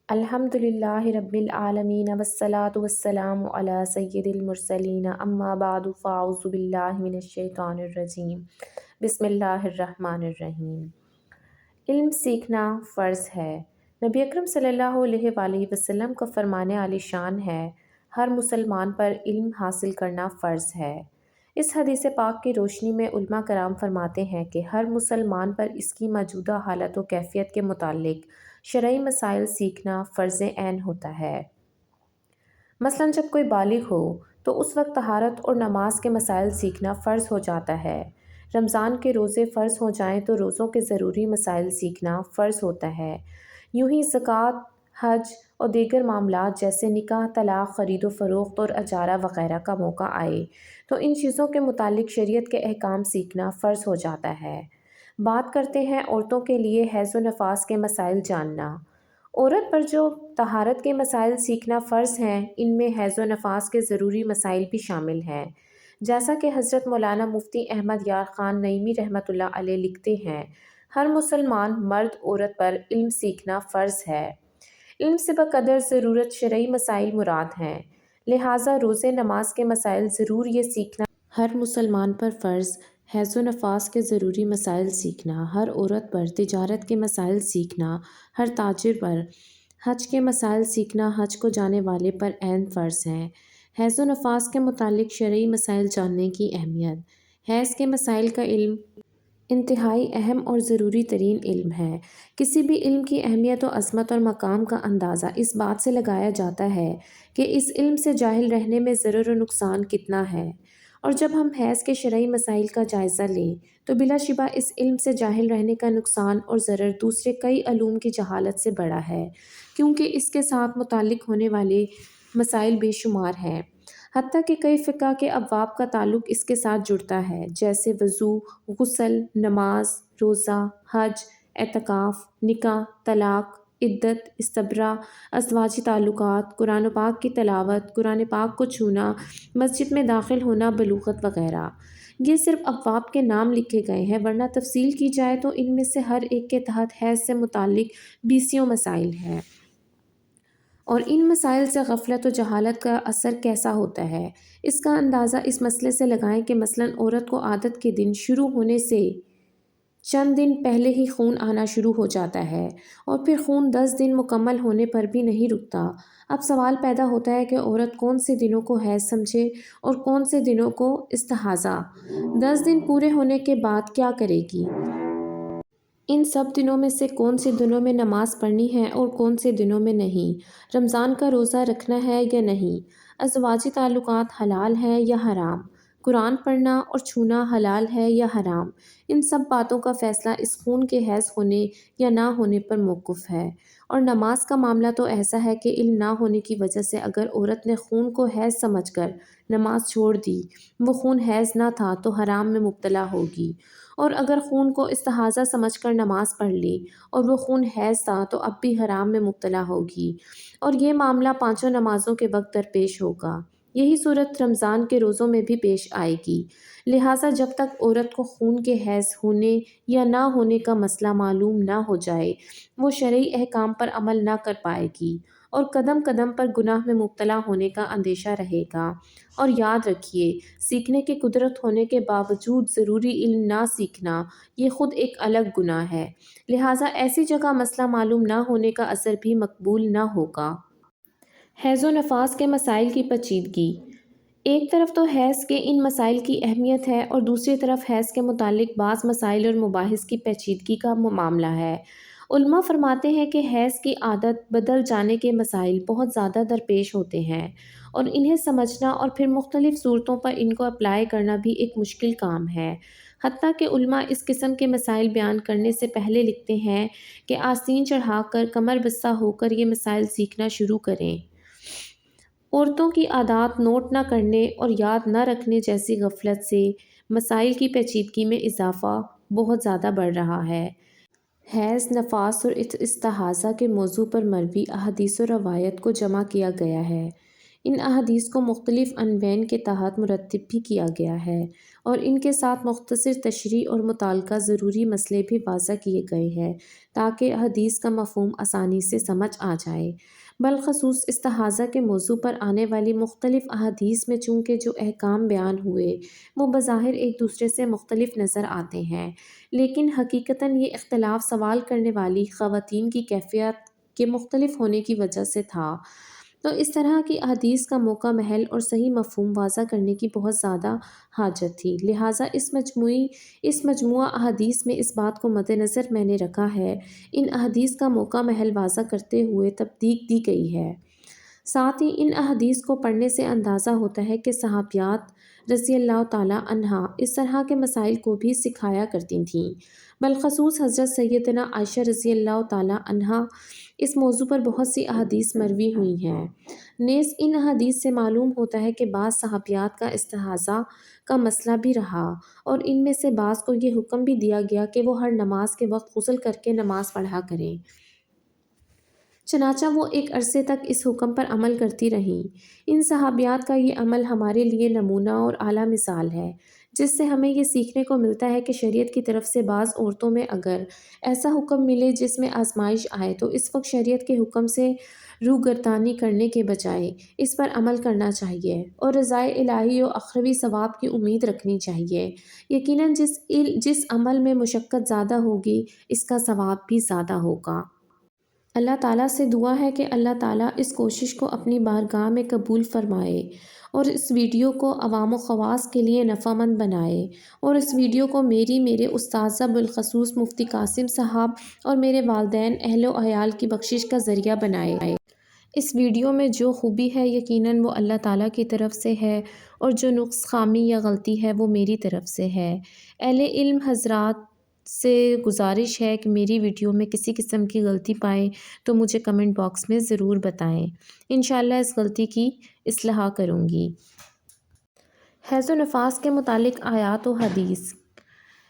الحمد للہ رب العالمین والصلاة والسلام علی سید المرسلین اما بعد فاعوذ باللہ من الشیطان الرجیم بسم اللہ الرحمن الرحیم۔ علم سیکھنا فرض ہے۔ نبی اکرم صلی اللہ علیہ وآلہ وسلم کا فرمان عالی شان ہے، ہر مسلمان پر علم حاصل کرنا فرض ہے۔ اس حدیث پاک کی روشنی میں علماء کرام فرماتے ہیں کہ ہر مسلمان پر اس کی موجودہ حالت و کیفیت کے متعلق شرعی مسائل سیکھنا فرض عین ہوتا ہے۔ مثلاً جب کوئی بالغ ہو تو اس وقت طہارت اور نماز کے مسائل سیکھنا فرض ہو جاتا ہے۔ رمضان کے روزے فرض ہو جائیں تو روزوں کے ضروری مسائل سیکھنا فرض ہوتا ہے۔ یوں ہی زکوٰۃ، حج اور دیگر معاملات جیسے نکاح، طلاق، خرید و فروخت اور اجارہ وغیرہ کا موقع آئے تو ان چیزوں کے متعلق شریعت کے احکام سیکھنا فرض ہو جاتا ہے۔ بات کرتے ہیں عورتوں کے لیے حیض و نفاس کے مسائل جاننا۔ عورت پر جو طہارت کے مسائل سیکھنا فرض ہیں، ان میں حیض و نفاس کے ضروری مسائل بھی شامل ہیں۔ جیسا کہ حضرت مولانا مفتی احمد یار خان نعیمی رحمۃ اللہ علیہ لکھتے ہیں، ہر مسلمان مرد عورت پر علم سیکھنا فرض ہے۔ علم سے بقدر ضرورت شرعی مسائل مراد ہیں، لہٰذا روزے نماز کے مسائل ضرور یہ سیکھنا ہر مسلمان پر فرض۔ حیض و نفاس کے ضروری مسائل سیکھنا ہر عورت پر، تجارت کے مسائل سیکھنا ہر تاجر پر، حج کے مسائل سیکھنا حج کو جانے والے پر عین فرض ہیں۔ حیض و نفاس کے متعلق شرعی مسائل جاننے کی اہمیت۔ حیض کے مسائل کا علم انتہائی اہم اور ضروری ترین علم ہے۔ کسی بھی علم کی اہمیت و عظمت اور مقام کا اندازہ اس بات سے لگایا جاتا ہے کہ اس علم سے جاہل رہنے میں ضرر و نقصان کتنا ہے، اور جب ہم حیض کے شرعی مسائل کا جائزہ لیں تو بلا شبہ اس علم سے جاہل رہنے کا نقصان اور ضرر دوسرے کئی علوم کی جہالت سے بڑا ہے، کیونکہ اس کے ساتھ متعلق ہونے والے مسائل بے شمار ہیں۔ حتیٰ کہ کئی فقہ کے ابواب کا تعلق اس کے ساتھ جڑتا ہے، جیسے وضو، غسل، نماز، روزہ، حج، اعتکاف، نکاح، طلاق، عدت، استبرا، ازدواجی تعلقات، قرآن پاک کی تلاوت، قرآن پاک کو چھونا، مسجد میں داخل ہونا، بلوغت وغیرہ۔ یہ صرف ابواب کے نام لکھے گئے ہیں، ورنہ تفصیل کی جائے تو ان میں سے ہر ایک کے تحت حیض سے متعلق بیسیوں مسائل ہیں۔ اور ان مسائل سے غفلت و جہالت کا اثر کیسا ہوتا ہے، اس کا اندازہ اس مسئلے سے لگائیں کہ مثلاً عورت کو عادت کے دن شروع ہونے سے چند دن پہلے ہی خون آنا شروع ہو جاتا ہے، اور پھر خون 10 دن مکمل ہونے پر بھی نہیں رکتا۔ اب سوال پیدا ہوتا ہے کہ عورت کون سے دنوں کو حیض سمجھے اور کون سے دنوں کو استحاضہ۔ 10 دن پورے ہونے کے بعد کیا کرے گی؟ ان سب دنوں میں سے کون سے دنوں میں نماز پڑھنی ہے اور کون سے دنوں میں نہیں؟ رمضان کا روزہ رکھنا ہے یا نہیں؟ ازدواجی تعلقات حلال ہے یا حرام؟ قرآن پڑھنا اور چھونا حلال ہے یا حرام؟ ان سب باتوں کا فیصلہ اس خون کے حیض ہونے یا نہ ہونے پر موقوف ہے۔ اور نماز کا معاملہ تو ایسا ہے کہ علم نہ ہونے کی وجہ سے اگر عورت نے خون کو حیض سمجھ کر نماز چھوڑ دی، وہ خون حیض نہ تھا تو حرام میں مبتلا ہوگی، اور اگر خون کو استحاضہ سمجھ کر نماز پڑھ لی اور وہ خون حیض تھا تو اب بھی حرام میں مبتلا ہوگی، اور یہ معاملہ 5 نمازوں کے وقت درپیش ہوگا۔ یہی صورت رمضان کے روزوں میں بھی پیش آئے گی۔ لہٰذا جب تک عورت کو خون کے حیض ہونے یا نہ ہونے کا مسئلہ معلوم نہ ہو جائے، وہ شرعی احکام پر عمل نہ کر پائے گی، اور قدم قدم پر گناہ میں مبتلا ہونے کا اندیشہ رہے گا۔ اور یاد رکھیے، سیکھنے کی قدرت ہونے کے باوجود ضروری علم نہ سیکھنا یہ خود ایک الگ گناہ ہے، لہٰذا ایسی جگہ مسئلہ معلوم نہ ہونے کا اثر بھی مقبول نہ ہوگا۔ حیض و نفاس کے مسائل کی پیچیدگی۔ ایک طرف تو حیض کے ان مسائل کی اہمیت ہے اور دوسری طرف حیض کے متعلق بعض مسائل اور مباحث کی پیچیدگی کا معاملہ ہے۔ علماء فرماتے ہیں کہ حیض کی عادت بدل جانے کے مسائل بہت زیادہ درپیش ہوتے ہیں، اور انہیں سمجھنا اور پھر مختلف صورتوں پر ان کو اپلائی کرنا بھی ایک مشکل کام ہے۔ حتیٰ کہ علماء اس قسم کے مسائل بیان کرنے سے پہلے لکھتے ہیں کہ آستین چڑھا کر کمر بستہ ہو کر یہ مسائل سیکھنا شروع کریں۔ عورتوں کی عادات نوٹ نہ کرنے اور یاد نہ رکھنے جیسی غفلت سے مسائل کی پیچیدگی میں اضافہ بہت زیادہ بڑھ رہا ہے۔ حیض، نفاس اور استحاضہ کے موضوع پر مروی احادیث و روایت کو جمع کیا گیا ہے۔ ان احادیث کو مختلف عنوان کے تحت مرتب بھی کیا گیا ہے، اور ان کے ساتھ مختصر تشریح اور متعلقہ ضروری مسئلے بھی واضح کیے گئے ہیں تاکہ حدیث کا مفہوم آسانی سے سمجھ آ جائے۔ بالخصوص استحاضہ کے موضوع پر آنے والی مختلف احادیث میں چونکہ جو احکام بیان ہوئے وہ بظاہر ایک دوسرے سے مختلف نظر آتے ہیں، لیکن حقیقتاً یہ اختلاف سوال کرنے والی خواتین کی کیفیت کے مختلف ہونے کی وجہ سے تھا۔ تو اس طرح کی احادیث کا موقع محل اور صحیح مفہوم واضح کرنے کی بہت زیادہ حاجت تھی، لہٰذا اس مجموعہ احادیث میں اس بات کو مد نظر میں نے رکھا ہے ان احادیث کا موقع محل واضح کرتے ہوئے ترتیب دی گئی ہے۔ ساتھ ہی ان احادیث کو پڑھنے سے اندازہ ہوتا ہے کہ صحابیات رضی اللہ تعالیٰ عنہا اس طرح کے مسائل کو بھی سکھایا کرتی تھیں۔ بالخصوص حضرت سیدنا عائشہ رضی اللہ تعالیٰ عنہا اس موضوع پر بہت سی احادیث مروی ہوئی ہیں۔ نیز ان احادیث سے معلوم ہوتا ہے کہ بعض صحابیات کا استحاضہ کا مسئلہ بھی رہا اور ان میں سے بعض کو یہ حکم بھی دیا گیا کہ وہ ہر نماز کے وقت غسل کر کے نماز پڑھا کریں، چنانچہ وہ ایک عرصے تک اس حکم پر عمل کرتی رہیں۔ ان صحابیات کا یہ عمل ہمارے لیے نمونہ اور اعلیٰ مثال ہے، جس سے ہمیں یہ سیکھنے کو ملتا ہے کہ شریعت کی طرف سے بعض عورتوں میں اگر ایسا حکم ملے جس میں آزمائش آئے تو اس وقت شریعت کے حکم سے روگردانی کرنے کے بجائے اس پر عمل کرنا چاہیے اور رضائے الہی و اخروی ثواب کی امید رکھنی چاہیے۔ یقیناً جس عمل میں مشقت زیادہ ہوگی اس کا ثواب بھی زیادہ ہوگا۔ اللہ تعالیٰ سے دعا ہے کہ اللہ تعالیٰ اس کوشش کو اپنی بارگاہ میں قبول فرمائے اور اس ویڈیو کو عوام و خواص کے لیے نفع مند بنائے، اور اس ویڈیو کو میرے استاذہ بالخصوص مفتی قاسم صاحب اور میرے والدین، اہل و عیال کی بخشش کا ذریعہ بنائے۔ اس ویڈیو میں جو خوبی ہے یقیناً وہ اللہ تعالیٰ کی طرف سے ہے، اور جو نقص، خامی یا غلطی ہے وہ میری طرف سے ہے۔ اہل علم حضرات سے گزارش ہے کہ میری ویڈیو میں کسی قسم کی غلطی پائیں تو مجھے کمنٹ باکس میں ضرور بتائیں، انشاءاللہ اس غلطی کی اصلاح کروں گی۔ حیض و نفاس کے متعلق آیات و حدیث۔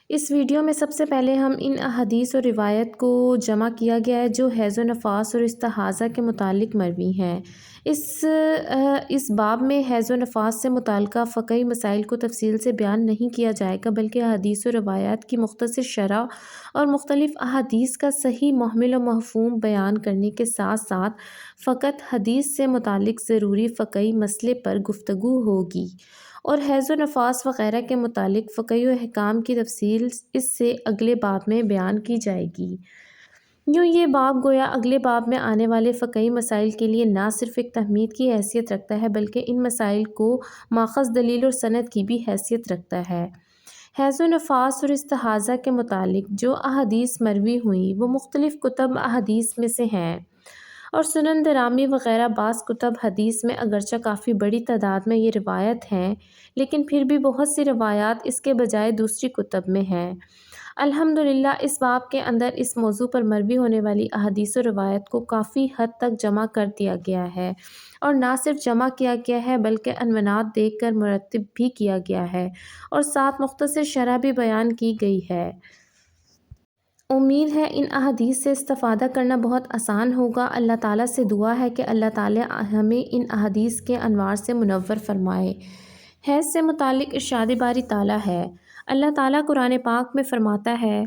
اس ویڈیو میں سب سے پہلے ہم ان احادیث و روایت کو جمع کیا گیا ہے جو حیض و نفاس اور استحاضہ کے متعلق مروی ہیں۔ اس باب میں حیض و نفاس سے متعلقہ فقہی مسائل کو تفصیل سے بیان نہیں کیا جائے گا، بلکہ احادیث و روایات کی مختصر شرح اور مختلف احادیث کا صحیح محمل و مفہوم بیان کرنے کے ساتھ ساتھ فقط حدیث سے متعلق ضروری فقہی مسئلے پر گفتگو ہوگی، اور حیض و نفاس وغیرہ کے متعلق فقہی احکام کی تفصیل اس سے اگلے باب میں بیان کی جائے گی۔ یوں یہ باب گویا اگلے باب میں آنے والے فقہی مسائل کے لیے نہ صرف ایک تمہید کی حیثیت رکھتا ہے بلکہ ان مسائل کو ماخذ دلیل اور سند کی بھی حیثیت رکھتا ہے۔ حیض و نفاس اور استحاضہ کے متعلق جو احادیث مروی ہوئیں وہ مختلف کتب احادیث میں سے ہیں، اور سنن درامی وغیرہ بعض کتب حدیث میں اگرچہ کافی بڑی تعداد میں یہ روایت ہیں، لیکن پھر بھی بہت سی روایات اس کے بجائے دوسری کتب میں ہیں۔ الحمدللہ اس باب کے اندر اس موضوع پر مروی ہونے والی احادیث و روایت کو کافی حد تک جمع کر دیا گیا ہے، اور نہ صرف جمع کیا گیا ہے بلکہ عنوانات دیکھ کر مرتب بھی کیا گیا ہے، اور ساتھ مختصر شرح بھی بیان کی گئی ہے۔ امید ہے ان احادیث سے استفادہ کرنا بہت آسان ہوگا۔ اللہ تعالیٰ سے دعا ہے کہ اللہ تعالیٰ ہمیں ان احادیث کے انوار سے منور فرمائے۔ حیض سے متعلق ارشاد باری تعالیٰ ہے۔ اللہ تعالیٰ قرآن پاک میں فرماتا ہے،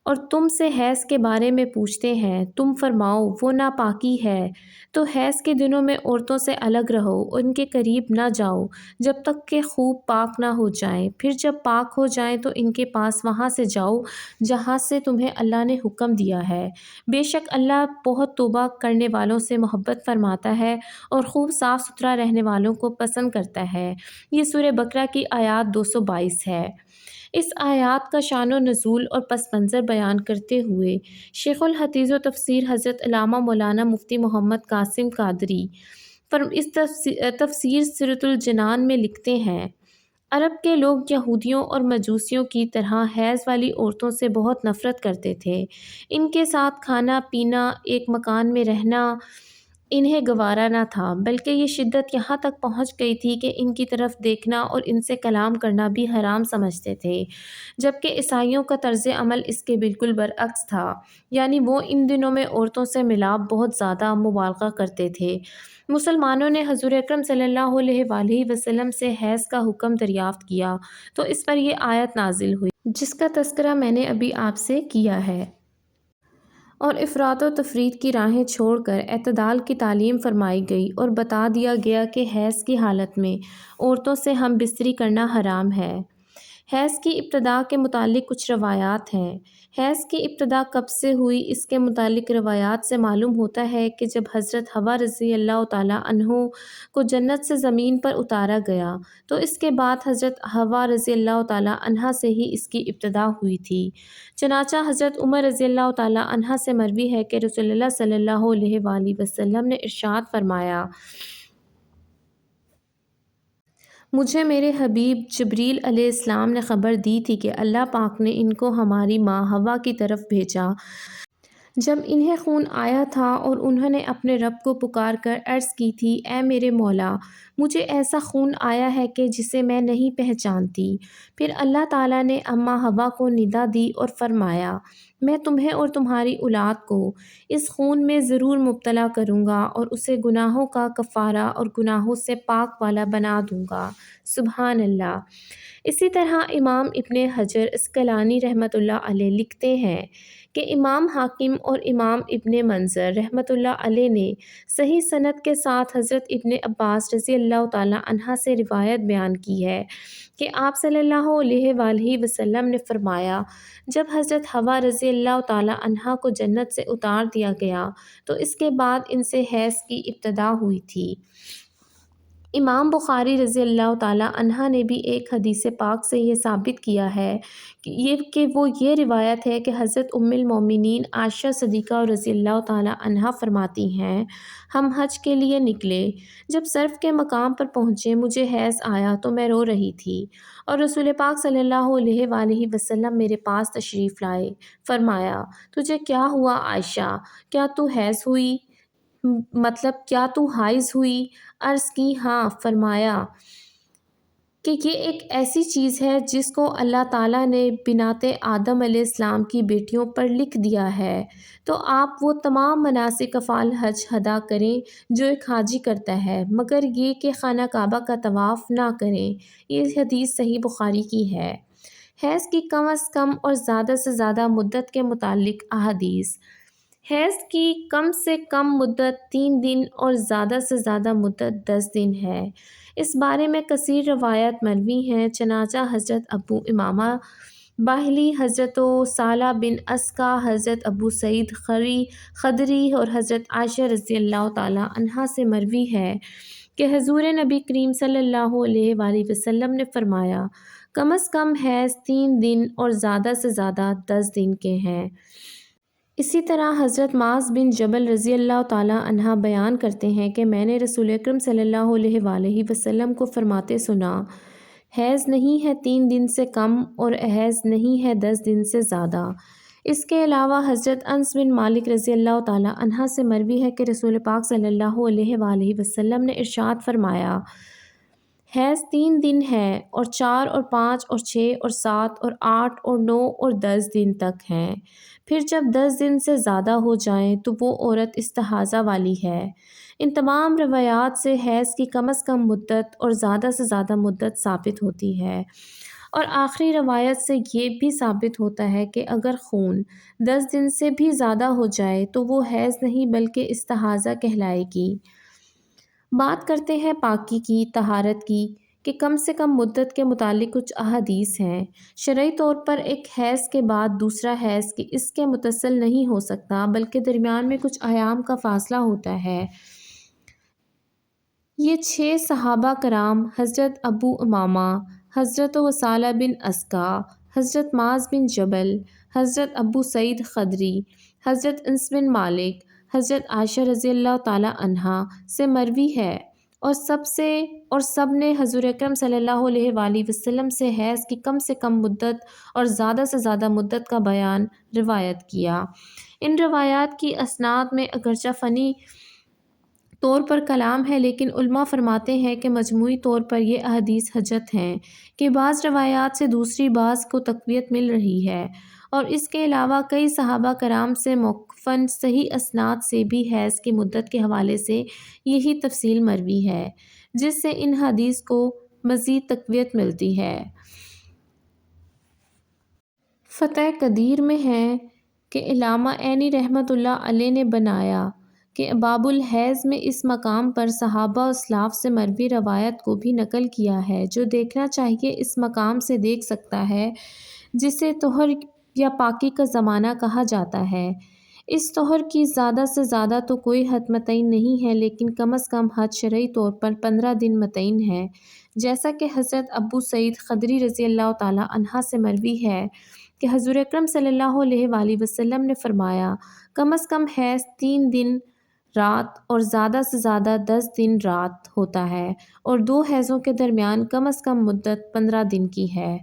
اور تم سے حیض کے بارے میں پوچھتے ہیں، تم فرماؤ وہ ناپاکی ہے، تو حیض کے دنوں میں عورتوں سے الگ رہو، ان کے قریب نہ جاؤ جب تک کہ خوب پاک نہ ہو جائیں، پھر جب پاک ہو جائیں تو ان کے پاس وہاں سے جاؤ جہاں سے تمہیں اللہ نے حکم دیا ہے، بے شک اللہ بہت توبہ کرنے والوں سے محبت فرماتا ہے اور خوب صاف ستھرا رہنے والوں کو پسند کرتا ہے۔ یہ سورہ بقرہ کی آیات 222 ہے۔ اس آیات کا شان و نزول اور پس منظر بیان کرتے ہوئے شیخ الحدیث و تفسیر حضرت علامہ مولانا مفتی محمد قاسم قادری اس تفسیر سیرۃ الجنان میں لکھتے ہیں، عرب کے لوگ یہودیوں اور مجوسیوں کی طرح حیض والی عورتوں سے بہت نفرت کرتے تھے، ان کے ساتھ کھانا پینا، ایک مکان میں رہنا انہیں گوارا نہ تھا، بلکہ یہ شدت یہاں تک پہنچ گئی تھی کہ ان کی طرف دیکھنا اور ان سے کلام کرنا بھی حرام سمجھتے تھے، جبکہ عیسائیوں کا طرز عمل اس کے بالکل برعکس تھا، یعنی وہ ان دنوں میں عورتوں سے ملاپ بہت زیادہ مبالغہ کرتے تھے۔ مسلمانوں نے حضور اکرم صلی اللہ علیہ وآلہ وسلم سے حیض کا حکم دریافت کیا تو اس پر یہ آیت نازل ہوئی جس کا تذکرہ میں نے ابھی آپ سے کیا ہے، اور افراط و تفریط کی راہیں چھوڑ کر اعتدال کی تعلیم فرمائی گئی اور بتا دیا گیا کہ حیض کی حالت میں عورتوں سے ہم بستری کرنا حرام ہے۔ حیض کی ابتدا کے متعلق کچھ روایات ہیں۔ حیض کی ابتدا کب سے ہوئی اس کے متعلق روایات سے معلوم ہوتا ہے کہ جب حضرت حوا رضی اللہ تعالیٰ عنہ کو جنت سے زمین پر اتارا گیا تو اس کے بعد حضرت حوا رضی اللہ تعالیٰ عنہا سے ہی اس کی ابتدا ہوئی تھی۔ چنانچہ حضرت عمر رضی اللہ تعالیٰ عنہ سے مروی ہے کہ رسول اللہ صلی اللہ علیہ وآلہ وسلم نے ارشاد فرمایا، مجھے میرے حبیب جبریل علیہ السلام نے خبر دی تھی کہ اللہ پاک نے ان کو ہماری ماں حوا کی طرف بھیجا۔ جب انہیں خون آیا تھا اور انہوں نے اپنے رب کو پکار کر عرض کی تھی، اے میرے مولا، مجھے ایسا خون آیا ہے کہ جسے میں نہیں پہچانتی۔ پھر اللہ تعالیٰ نے اماں حوا کو ندا دی اور فرمایا، میں تمہیں اور تمہاری اولاد کو اس خون میں ضرور مبتلا کروں گا اور اسے گناہوں کا کفارہ اور گناہوں سے پاک والا بنا دوں گا۔ سبحان اللہ۔ اسی طرح امام ابن حجر عسقلانی رحمۃ اللہ علیہ لکھتے ہیں کہ امام حاکم اور امام ابن منظر رحمۃ اللہ علیہ نے صحیح سند کے ساتھ حضرت ابن عباس رضی اللہ تعالیٰ عنہ سے روایت بیان کی ہے کہ آپ صلی اللہ علیہ وآلہ وسلم نے فرمایا، جب حضرت حوا رضی اللہ تعالیٰ عنہ کو جنت سے اتار دیا گیا تو اس کے بعد ان سے حیض کی ابتدا ہوئی تھی۔ امام بخاری رضی اللہ تعالیٰ عنہ نے بھی ایک حدیث پاک سے یہ ثابت کیا ہے کہ وہ یہ روایت ہے کہ حضرت ام المومنین عائشہ صدیقہ رضی اللہ تعالیٰ عنہ فرماتی ہیں، ہم حج کے لیے نکلے، جب صرف کے مقام پر پہنچے مجھے حیض آیا تو میں رو رہی تھی اور رسول پاک صلی اللہ علیہ وآلہ وسلم میرے پاس تشریف لائے۔ فرمایا، تجھے کیا ہوا عائشہ؟ کیا تو حیض ہوئی؟ مطلب کیا تو حائض ہوئی؟ عرض کی ہاں۔ فرمایا کہ یہ ایک ایسی چیز ہے جس کو اللہ تعالیٰ نے بنات آدم علیہ السلام کی بیٹیوں پر لکھ دیا ہے، تو آپ وہ تمام مناسک افعال حج ادا کریں جو ایک حاجی کرتا ہے، مگر یہ کہ خانہ کعبہ کا طواف نہ کریں۔ یہ حدیث صحیح بخاری کی ہے۔ حیض کی کم از کم اور زیادہ سے زیادہ مدت کے متعلق احادیث۔ حیض کی کم سے کم مدت 3 دن اور زیادہ سے زیادہ مدت 10 دن ہے۔ اس بارے میں کثیر روایات مروی ہیں، چنانچہ حضرت ابو امامہ باہلی، حضرت ثعلبہ بن اسکا، حضرت ابو سعید خدری اور حضرت عائشہ رضی اللہ تعالیٰ عنہا سے مروی ہے کہ حضور نبی کریم صلی اللہ علیہ وآلہ وسلم نے فرمایا، کم از کم حیض 3 دن اور زیادہ سے زیادہ 10 دن کے ہیں۔ اسی طرح حضرت معاذ بن جبل رضی اللہ تعالیٰ عنہ بیان کرتے ہیں کہ میں نے رسول اکرم صلی اللہ علیہ وآلہ وسلم کو فرماتے سنا، حیض نہیں ہے 3 دن سے کم اور حیض نہیں ہے 10 دن سے زیادہ۔ اس کے علاوہ حضرت انس بن مالک رضی اللہ تعالیٰ عنہ سے مروی ہے کہ رسول پاک صلی اللہ علیہ وآلہ وسلم نے ارشاد فرمایا، حیض 3 دن ہے اور 4 اور 5 اور 6 اور 7 اور 8 اور 9 اور 10 دن تک ہیں، پھر جب 10 دن سے زیادہ ہو جائیں تو وہ عورت استحاضہ والی ہے۔ ان تمام روایات سے حیض کی کم از کم مدت اور زیادہ سے زیادہ مدت ثابت ہوتی ہے، اور آخری روایت سے یہ بھی ثابت ہوتا ہے کہ اگر خون 10 دن سے بھی زیادہ ہو جائے تو وہ حیض نہیں بلکہ استحاضہ کہلائے گی۔ بات کرتے ہیں پاکی کی، طہارت کی، کہ کم سے کم مدت کے متعلق کچھ احادیث ہیں۔ شرعی طور پر ایک حیض کے بعد دوسرا حیض کہ اس کے متصل نہیں ہو سکتا، بلکہ درمیان میں کچھ ایام کا فاصلہ ہوتا ہے۔ یہ 6 صحابہ کرام حضرت ابو امامہ، حضرت ثعلبہ بن اسکا، حضرت معاذ بن جبل، حضرت ابو سعید خدری، حضرت انس بن مالک، حضرت عائشہ رضی اللہ تعالیٰ عنہا سے مروی ہے، اور سب نے حضور اکرم صلی اللہ علیہ وآلہ وسلم سے حیض کی کم سے کم مدت اور زیادہ سے زیادہ مدت کا بیان روایت کیا۔ ان روایات کی اسناد میں اگرچہ فنی طور پر کلام ہے، لیکن علماء فرماتے ہیں کہ مجموعی طور پر یہ احادیث حجت ہیں کہ بعض روایات سے دوسری بعض کو تقویت مل رہی ہے، اور اس کے علاوہ کئی صحابہ کرام سے موقوفاً صحیح اسناد سے بھی حیض کی مدت کے حوالے سے یہی تفصیل مروی ہے، جس سے ان حدیث کو مزید تقویت ملتی ہے۔ فتح قدیر میں ہے کہ علامہ عینی رحمۃ اللہ علیہ نے بنایا کہ باب الحیض میں اس مقام پر صحابہ و اسلاف سے مروی روایت کو بھی نقل کیا ہے۔ جو دیکھنا چاہیے اس مقام سے دیکھ سکتا ہے، جسے طہر یا پاکی کا زمانہ کہا جاتا ہے۔ اس طہر کی زیادہ سے زیادہ تو کوئی حد متعین نہیں ہے، لیکن کم از کم حد شرعی طور پر 15 دن متعین ہے، جیسا کہ حضرت ابو سعید خدری رضی اللہ تعالی عنہ سے مروی ہے کہ حضور اکرم صلی اللہ علیہ وآلہ وسلم نے فرمایا، کم از کم حیض 3 دن رات اور زیادہ سے زیادہ 10 دن رات ہوتا ہے، اور 2 حیضوں کے درمیان کم از کم مدت 15 دن کی ہے۔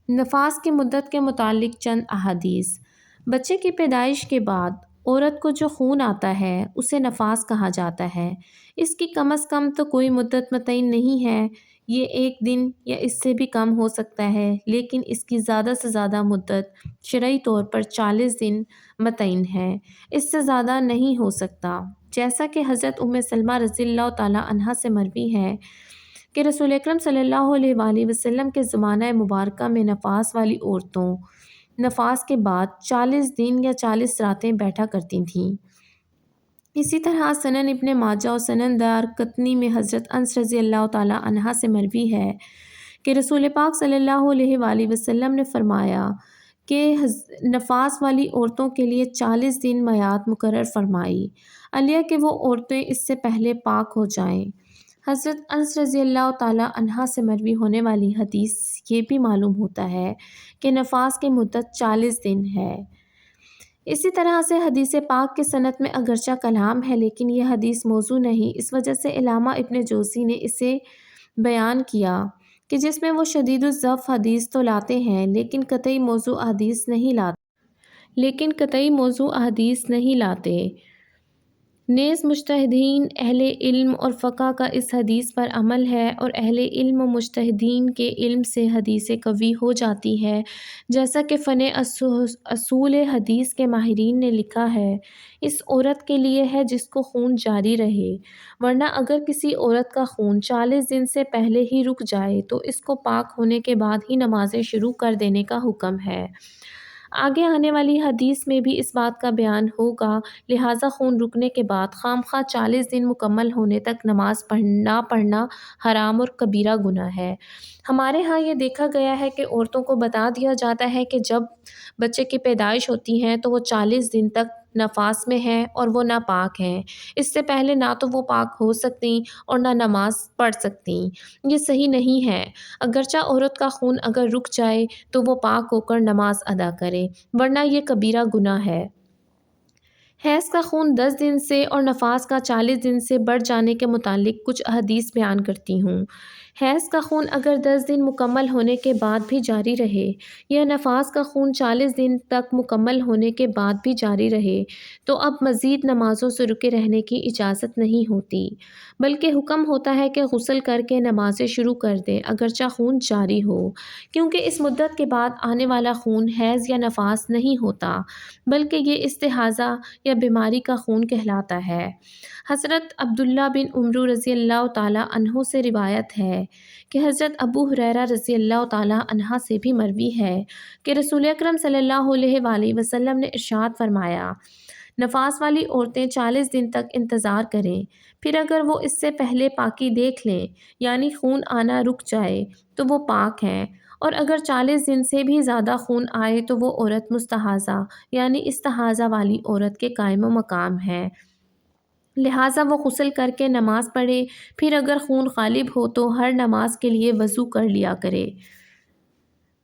نفاس کی مدت کے متعلق چند احادیث۔ بچے کی پیدائش کے بعد عورت کو جو خون آتا ہے اسے نفاس کہا جاتا ہے۔ اس کی کم از کم تو کوئی مدت متعین نہیں ہے، یہ 1 دن یا اس سے بھی کم ہو سکتا ہے، لیکن اس کی زیادہ سے زیادہ مدت شرعی طور پر 40 دن متعین ہے، اس سے زیادہ نہیں ہو سکتا، جیسا کہ حضرت ام سلمہ رضی اللہ تعالی عنہا سے مروی ہے کہ رسول اکرم صلی اللہ علیہ وآلہ وسلم کے زمانہ مبارکہ میں نفاس والی عورتوں نفاس کے بعد 40 دن یا 40 راتیں بیٹھا کرتی تھیں۔ اسی طرح سنن ابن ماجہ اور سنن دار قطنی میں حضرت انس رضی اللہ تعالی عنہ سے مروی ہے کہ رسول پاک صلی اللہ علیہ وآلہ وسلم نے فرمایا کہ نفاس والی عورتوں کے لیے 40 دن میعاد مقرر فرمائی، علیہ کہ وہ عورتیں اس سے پہلے پاک ہو جائیں۔ حضرت انس رضی اللہ تعالی عنہ سے مروی ہونے والی حدیث یہ بھی معلوم ہوتا ہے کہ نفاس کی مدت 40 دن ہے۔ اسی طرح سے حدیث پاک کے سند میں اگرچہ کلام ہے، لیکن یہ حدیث موضوع نہیں، اس وجہ سے علامہ ابن جوزی نے اسے بیان کیا کہ جس میں وہ شدید الضعف حدیث تو لاتے ہیں لیکن قطعی موضوع احادیث نہیں لاتے۔ نیز مجتہدین اہل علم اور فقہ کا اس حدیث پر عمل ہے، اور اہل علم و مجتہدین کے علم سے حدیث قوی ہو جاتی ہے، جیسا کہ فن اصول حدیث کے ماہرین نے لکھا ہے۔ اس عورت کے لیے ہے جس کو خون جاری رہے، ورنہ اگر کسی عورت کا خون 40 دن سے پہلے ہی رک جائے تو اس کو پاک ہونے کے بعد ہی نمازیں شروع کر دینے کا حکم ہے۔ آگے آنے والی حدیث میں بھی اس بات کا بیان ہوگا، لہٰذا خون رکنے کے بعد خواہ 40 دن مکمل ہونے تک نماز نہ پڑھنا حرام اور کبیرہ گناہ ہے۔ ہمارے ہاں یہ دیکھا گیا ہے کہ عورتوں کو بتا دیا جاتا ہے کہ جب بچے کی پیدائش ہوتی ہے تو وہ 40 دن تک نفاس میں ہیں اور وہ ناپاک ہیں، اس سے پہلے نہ تو وہ پاک ہو سکتی اور نہ نماز پڑھ سکتی۔ یہ صحیح نہیں ہے، اگرچہ عورت کا خون اگر رک جائے تو وہ پاک ہو کر نماز ادا کرے، ورنہ یہ کبیرہ گناہ ہے۔ حیض کا خون 10 دن سے اور نفاس کا 40 دن سے بڑھ جانے کے متعلق کچھ احادیث بیان کرتی ہوں۔ حیض کا خون اگر 10 دن مکمل ہونے کے بعد بھی جاری رہے یا نفاس کا خون 40 دن تک مکمل ہونے کے بعد بھی جاری رہے تو اب مزید نمازوں سے رکے رہنے کی اجازت نہیں ہوتی، بلکہ حکم ہوتا ہے کہ غسل کر کے نمازیں شروع کر دیں اگرچہ خون جاری ہو، کیونکہ اس مدت کے بعد آنے والا خون حیض یا نفاس نہیں ہوتا، بلکہ یہ استحاضہ یا بیماری کا خون کہلاتا ہے۔ حضرت عبداللہ بن عمرو رضی اللہ تعالی عنہ سے روایت ہے کہ حضرت ابو ہریرہ رضی اللہ تعالی عنہ سے بھی مروی ہے کہ رسول اکرم صلی اللہ علیہ وآلہ وسلم نے ارشاد فرمایا، نفاس والی عورتیں 40 دن تک انتظار کریں، پھر اگر وہ اس سے پہلے پاکی دیکھ لیں یعنی خون آنا رک جائے تو وہ پاک ہیں، اور اگر 40 دن سے بھی زیادہ خون آئے تو وہ عورت مستحاضہ یعنی استحاضہ والی عورت کے قائم و مقام ہے، لہٰذا وہ غسل کر کے نماز پڑھے، پھر اگر خون غالب ہو تو ہر نماز کے لیے وضو کر لیا کرے۔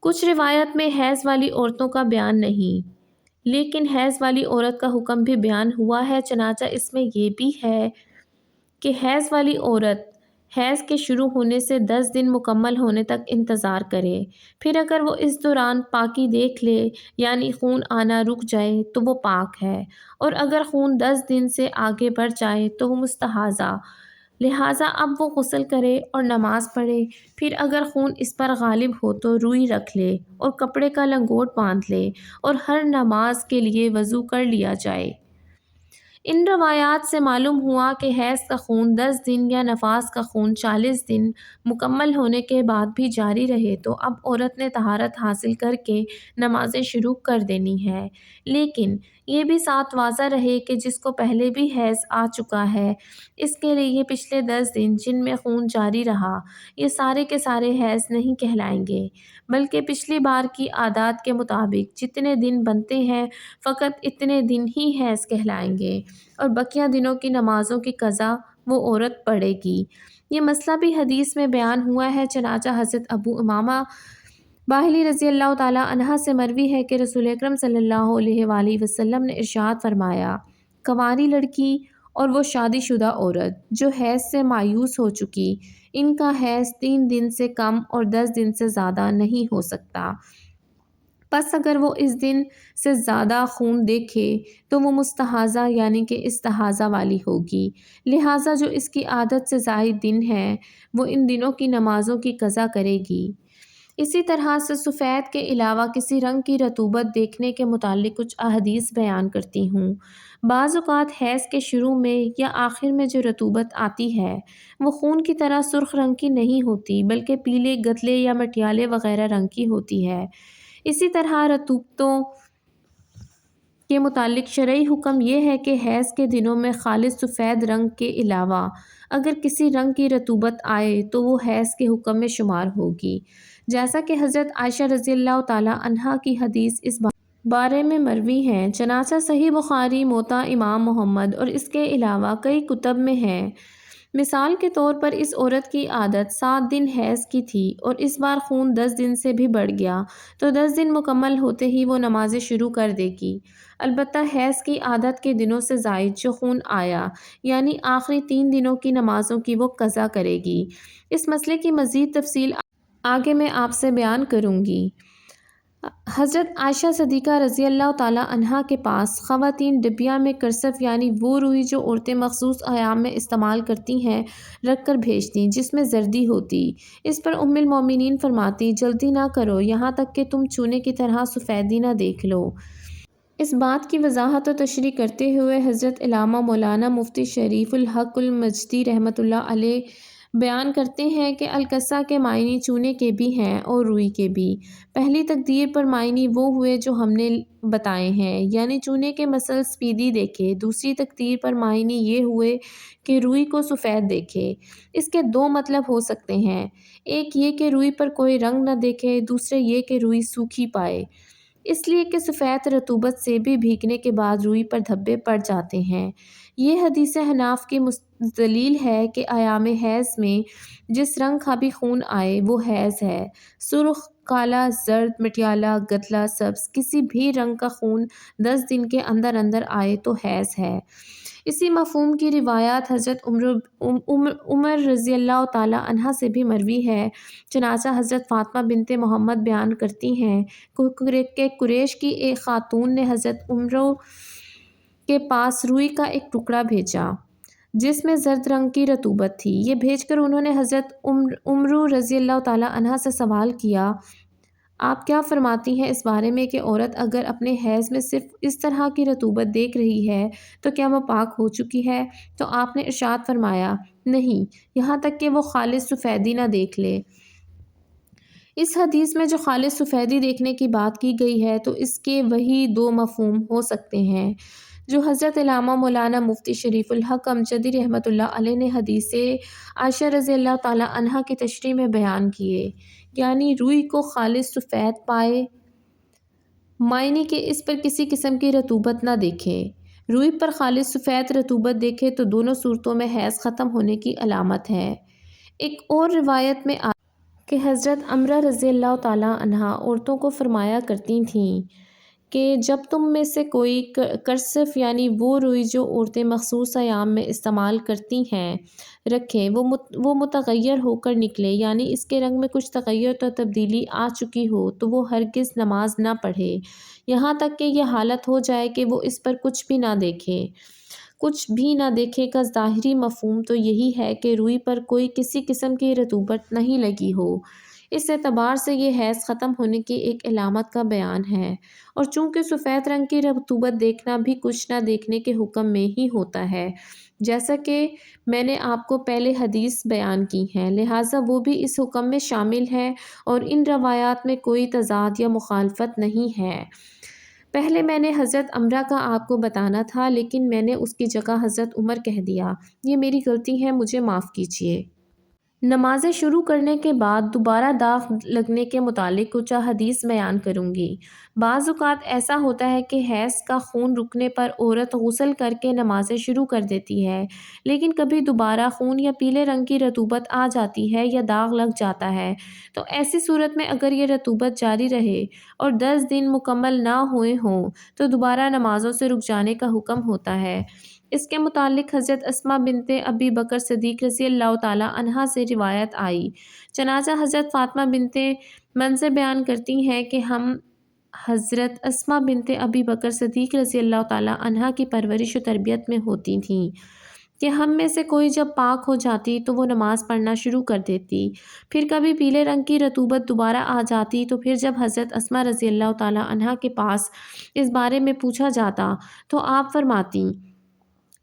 کچھ روایت میں حیض والی عورتوں کا بیان نہیں، لیکن حیض والی عورت کا حکم بھی بیان ہوا ہے، چنانچہ اس میں یہ بھی ہے کہ حیض والی عورت حیض کے شروع ہونے سے 10 دن مکمل ہونے تک انتظار کرے۔ پھر اگر وہ اس دوران پاکی دیکھ لے یعنی خون آنا رک جائے تو وہ پاک ہے، اور اگر خون 10 دن سے آگے بڑھ جائے تو وہ مستحاضہ، لہٰذا اب وہ غسل کرے اور نماز پڑھے۔ پھر اگر خون اس پر غالب ہو تو روئی رکھ لے اور کپڑے کا لنگوٹ باندھ لے اور ہر نماز کے لیے وضو کر لیا جائے۔ ان روایات سے معلوم ہوا کہ حیض کا خون 10 دن یا نفاس کا خون 40 دن مکمل ہونے کے بعد بھی جاری رہے تو اب عورت نے طہارت حاصل کر کے نمازیں شروع کر دینی ہے، لیکن یہ بھی ساتھ واضح رہے کہ جس کو پہلے بھی حیض آ چکا ہے اس کے لیے یہ پچھلے 10 دن جن میں خون جاری رہا یہ سارے کے سارے حیض نہیں کہلائیں گے، بلکہ پچھلی بار کی عادات کے مطابق جتنے دن بنتے ہیں فقط اتنے دن ہی حیض کہلائیں گے، اور بقیہ دنوں کی نمازوں کی قضا وہ عورت پڑھے گی۔ یہ مسئلہ بھی حدیث میں بیان ہوا ہے، چنانچہ حضرت ابو امامہ باہلی رضی اللہ تعالیٰ عنہ سے مروی ہے کہ رسول اکرم صلی اللہ علیہ وآلہ وسلم نے ارشاد فرمایا، کنواری لڑکی اور وہ شادی شدہ عورت جو حیض سے مایوس ہو چکی، ان کا حیض 3 دن سے کم اور 10 دن سے زیادہ نہیں ہو سکتا۔ پس اگر وہ اس دن سے زیادہ خون دیکھے تو وہ مستحاضہ یعنی کہ استحاضہ والی ہوگی، لہٰذا جو اس کی عادت سے زائد دن ہیں وہ ان دنوں کی نمازوں کی قضا کرے گی۔ اسی طرح سے سفید کے علاوہ کسی رنگ کی رطوبت دیکھنے کے متعلق کچھ احادیث بیان کرتی ہوں۔ بعض اوقات حیض کے شروع میں یا آخر میں جو رطوبت آتی ہے وہ خون کی طرح سرخ رنگ کی نہیں ہوتی بلکہ پیلے، گدلے یا مٹیالے وغیرہ رنگ کی ہوتی ہے۔ اسی طرح رطوبتوں کے متعلق شرعی حکم یہ ہے کہ حیض کے دنوں میں خالص سفید رنگ کے علاوہ اگر کسی رنگ کی رطوبت آئے تو وہ حیض کے حکم میں شمار ہوگی، جیسا کہ حضرت عائشہ رضی اللہ تعالیٰ عنہا کی حدیث اس بارے میں مروی ہے، چنانچہ صحیح بخاری، موطا امام محمد اور اس کے علاوہ کئی کتب میں ہے۔ مثال کے طور پر اس عورت کی عادت 7 دن حیض کی تھی اور اس بار خون 10 دن سے بھی بڑھ گیا تو 10 دن مکمل ہوتے ہی وہ نمازیں شروع کر دے گی، البتہ حیض کی عادت کے دنوں سے زائد جو خون آیا یعنی آخری 3 دنوں کی نمازوں کی وہ قضا کرے گی۔ اس مسئلے کی مزید تفصیل آگے میں آپ سے بیان کروں گی۔ حضرت عائشہ صدیقہ رضی اللہ تعالیٰ عنہا کے پاس خواتین ڈبیا میں کرسف یعنی وہ روئی جو عورتیں مخصوص ایام میں استعمال کرتی ہیں رکھ کر بھیجتیں جس میں زردی ہوتی۔ اس پر ام المومنین فرماتی، جلدی نہ کرو یہاں تک کہ تم چونے کی طرح سفیدی نہ دیکھ لو۔ اس بات کی وضاحت و تشریح کرتے ہوئے حضرت علامہ مولانا مفتی شریف الحق المجدی رحمۃ اللہ علیہ بیان کرتے ہیں کہ القصہ کے معنی چونے کے بھی ہیں اور روئی کے بھی۔ پہلی تقدیر پر معنی وہ ہوئے جو ہم نے بتائے ہیں، یعنی چونے کے مثل سپیدی دیکھے۔ دوسری تقدیر پر معنی یہ ہوئے کہ روئی کو سفید دیکھے۔ اس کے 2 مطلب ہو سکتے ہیں، ایک یہ کہ روئی پر کوئی رنگ نہ دیکھے، دوسرے یہ کہ روئی سوکھی پائے، اس لیے کہ سفید رطوبت سے بھی بھیگنے کے بعد روئی پر دھبے پڑ جاتے ہیں۔ یہ حدیث حناف کی دلیل ہے کہ ایام حیض میں جس رنگ کا بھی خون آئے وہ حیض ہے۔ سرخ، کالا، زرد، مٹیالہ، گدلا، سبز کسی بھی رنگ کا خون 10 دن کے اندر اندر آئے تو حیض ہے۔ اسی مفہوم کی روایات حضرت عمر رضی اللہ تعالیٰ عنہ سے بھی مروی ہے، چنانچہ حضرت فاطمہ بنت محمد بیان کرتی ہیں کہ قریش کی ایک خاتون نے حضرت عمر کے پاس روئی کا ایک ٹکڑا بھیجا جس میں زرد رنگ کی رطوبت تھی۔ یہ بھیج کر انہوں نے حضرت عمر رضی اللہ تعالیٰ عنہ سے سوال کیا، آپ کیا فرماتی ہیں اس بارے میں کہ عورت اگر اپنے حیض میں صرف اس طرح کی رطوبت دیکھ رہی ہے تو کیا وہ پاک ہو چکی ہے؟ تو آپ نے ارشاد فرمایا، نہیں، یہاں تک کہ وہ خالص سفیدی نہ دیکھ لے۔ اس حدیث میں جو خالص سفیدی دیکھنے کی بات کی گئی ہے تو اس کے وہی 2 مفہوم ہو سکتے ہیں جو حضرت علامہ مولانا مفتی شریف الحق امجدی رحمۃ اللہ علیہ نے حدیث عائشہ رضی اللہ تعالیٰ عنہا کی تشریح میں بیان کیے، یعنی روئی کو خالص سفید پائے، معنی کہ اس پر کسی قسم کی رطوبت نہ دیکھے۔ روئی پر خالص سفید رطوبت دیکھے تو دونوں صورتوں میں حیض ختم ہونے کی علامت ہے۔ ایک اور روایت میں کہ حضرت عمرہ رضی اللہ تعالیٰ عنہا عورتوں کو فرمایا کرتی تھیں کہ جب تم میں سے کوئی کرسف یعنی وہ روئی جو عورتیں مخصوص ایام میں استعمال کرتی ہیں رکھیں، وہ متغیر ہو کر نکلے، یعنی اس کے رنگ میں کچھ تغیر تو تبدیلی آ چکی ہو، تو وہ ہرگز نماز نہ پڑھے یہاں تک کہ یہ حالت ہو جائے کہ وہ اس پر کچھ بھی نہ دیکھے۔ کچھ بھی نہ دیکھے کا ظاہری مفہوم تو یہی ہے کہ روئی پر کوئی کسی قسم کی رطوبت نہیں لگی ہو۔ اس اعتبار سے یہ حیض ختم ہونے کی ایک علامت کا بیان ہے، اور چونکہ سفید رنگ کی رطوبت دیکھنا بھی کچھ نہ دیکھنے کے حکم میں ہی ہوتا ہے، جیسا کہ میں نے آپ کو پہلے حدیث بیان کی ہے، لہٰذا وہ بھی اس حکم میں شامل ہے اور ان روایات میں کوئی تضاد یا مخالفت نہیں ہے۔ پہلے میں نے حضرت عمرہ کا آپ کو بتانا تھا، لیکن میں نے اس کی جگہ حضرت عمر کہہ دیا، یہ میری غلطی ہے، مجھے معاف کیجیے۔ نمازیں شروع کرنے کے بعد دوبارہ داغ لگنے کے متعلق کچھ حدیث بیان کروں گی۔ بعض اوقات ایسا ہوتا ہے کہ حیض کا خون رکنے پر عورت غسل کر کے نمازیں شروع کر دیتی ہے، لیکن کبھی دوبارہ خون یا پیلے رنگ کی رطوبت آ جاتی ہے یا داغ لگ جاتا ہے، تو ایسی صورت میں اگر یہ رطوبت جاری رہے اور 10 دن مکمل نہ ہوئے ہوں تو دوبارہ نمازوں سے رک جانے کا حکم ہوتا ہے۔ اس کے متعلق حضرت اسماء بنت ابی بکر صدیق رضی اللہ تعالی عنہا سے روایت آئی، چنانچہ حضرت فاطمہ بنت منذر بیان کرتی ہیں کہ ہم حضرت اسماء بنت ابی بکر صدیق رضی اللہ تعالی عنہا کی پرورش و تربیت میں ہوتی تھیں کہ ہم میں سے کوئی جب پاک ہو جاتی تو وہ نماز پڑھنا شروع کر دیتی، پھر کبھی پیلے رنگ کی رطوبت دوبارہ آ جاتی تو پھر جب حضرت اسماء رضی اللہ تعالی عنہا کے پاس اس بارے میں پوچھا جاتا تو آپ فرماتی،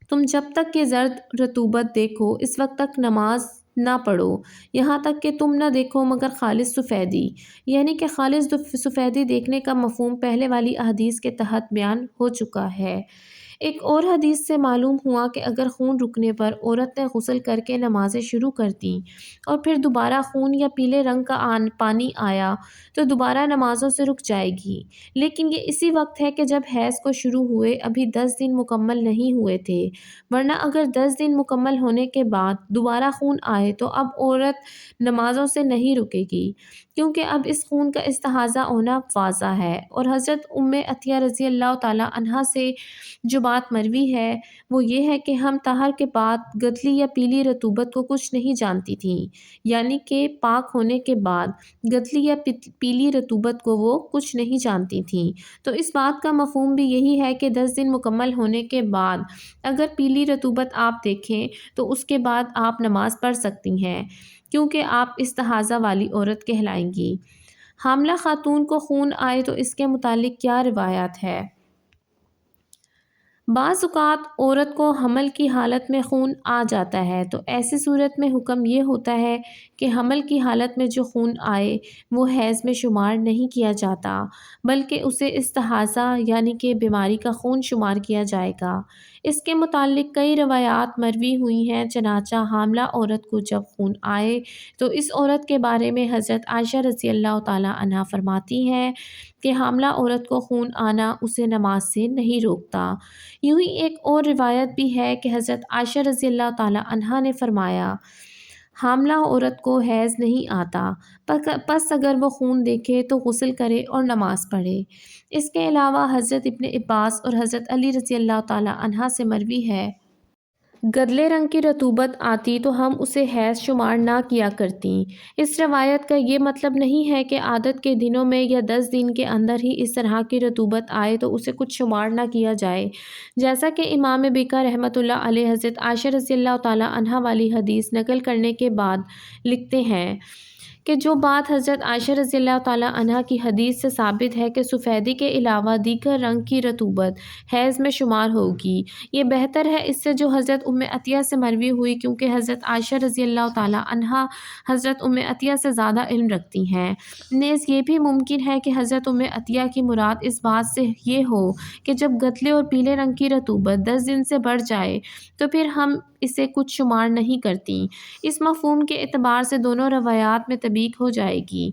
تم جب تک کہ زرد رطوبت دیکھو اس وقت تک نماز نہ پڑھو، یہاں تک کہ تم نہ دیکھو مگر خالص سفیدی، یعنی کہ خالص سفیدی دیکھنے کا مفہوم پہلے والی احادیث کے تحت بیان ہو چکا ہے۔ ایک اور حدیث سے معلوم ہوا کہ اگر خون رکنے پر عورت نے غسل کر کے نمازیں شروع کر دیں اور پھر دوبارہ خون یا پیلے رنگ کا پانی آیا تو دوبارہ نمازوں سے رک جائے گی، لیکن یہ اسی وقت ہے کہ جب حیض کو شروع ہوئے ابھی 10 دن مکمل نہیں ہوئے تھے، ورنہ اگر 10 دن مکمل ہونے کے بعد دوبارہ خون آئے تو اب عورت نمازوں سے نہیں رکے گی، کیونکہ اب اس خون کا استحاضہ ہونا واضح ہے۔ اور حضرت ام عطیہ رضی اللہ تعالی عنہا سے جو بات مروی ہے وہ یہ ہے کہ ہم طہر کے بعد گدلی یا پیلی رطوبت کو کچھ نہیں جانتی تھیں، یعنی کہ پاک ہونے کے بعد گدلی یا پیلی رطوبت کو وہ کچھ نہیں جانتی تھیں، تو اس بات کا مفہوم بھی یہی ہے کہ 10 دن مکمل ہونے کے بعد اگر پیلی رطوبت آپ دیکھیں تو اس کے بعد آپ نماز پڑھ سکتی ہیں، کیونکہ آپ استحاضہ والی عورت کہلائیں گی۔ حاملہ خاتون کو خون آئے تو اس کے متعلق کیا روایات ہے؟ بعض اوقات عورت کو حمل کی حالت میں خون آ جاتا ہے تو ایسی صورت میں حکم یہ ہوتا ہے کہ حمل کی حالت میں جو خون آئے وہ حیض میں شمار نہیں کیا جاتا، بلکہ اسے استحاضہ یعنی کہ بیماری کا خون شمار کیا جائے گا۔ اس کے متعلق کئی روایات مروی ہوئی ہیں، چنانچہ حاملہ عورت کو جب خون آئے تو اس عورت کے بارے میں حضرت عائشہ رضی اللہ تعالی عنہا فرماتی ہیں کہ حاملہ عورت کو خون آنا اسے نماز سے نہیں روکتا۔ یوں ہی ایک اور روایت بھی ہے کہ حضرت عائشہ رضی اللہ تعالی عنہا نے فرمایا، حاملہ عورت کو حیض نہیں آتا، پس اگر وہ خون دیکھے تو غسل کرے اور نماز پڑھے۔ اس کے علاوہ حضرت ابن عباس اور حضرت علی رضی اللہ تعالی عنہ سے مروی ہے، گدلے رنگ کی رطوبت آتی تو ہم اسے حیض شمار نہ کیا کرتیں۔ اس روایت کا یہ مطلب نہیں ہے کہ عادت کے دنوں میں یا 10 دن کے اندر ہی اس طرح کی رطوبت آئے تو اسے کچھ شمار نہ کیا جائے، جیسا کہ امام بقا رحمۃ اللہ علیہ حضرت عائشہ رضی اللہ تعالی عنہا والی حدیث نقل کرنے کے بعد لکھتے ہیں کہ جو بات حضرت عائشہ رضی اللہ تعالی عنہا کی حدیث سے ثابت ہے کہ سفیدی کے علاوہ دیگر رنگ کی رطوبت حیض میں شمار ہوگی، یہ بہتر ہے اس سے جو حضرت ام عطیہ سے مروی ہوئی، کیونکہ حضرت عائشہ رضی اللہ تعالی عنہا حضرت ام عطیہ سے زیادہ علم رکھتی ہیں۔ نیز یہ بھی ممکن ہے کہ حضرت ام عطیہ کی مراد اس بات سے یہ ہو کہ جب گدلے اور پیلے رنگ کی رطوبت 10 دن سے بڑھ جائے تو پھر ہم اسے کچھ شمار نہیں کرتیں۔ اس مفہوم کے اعتبار سے دونوں روایات میں تطبیق ہو جائے گی۔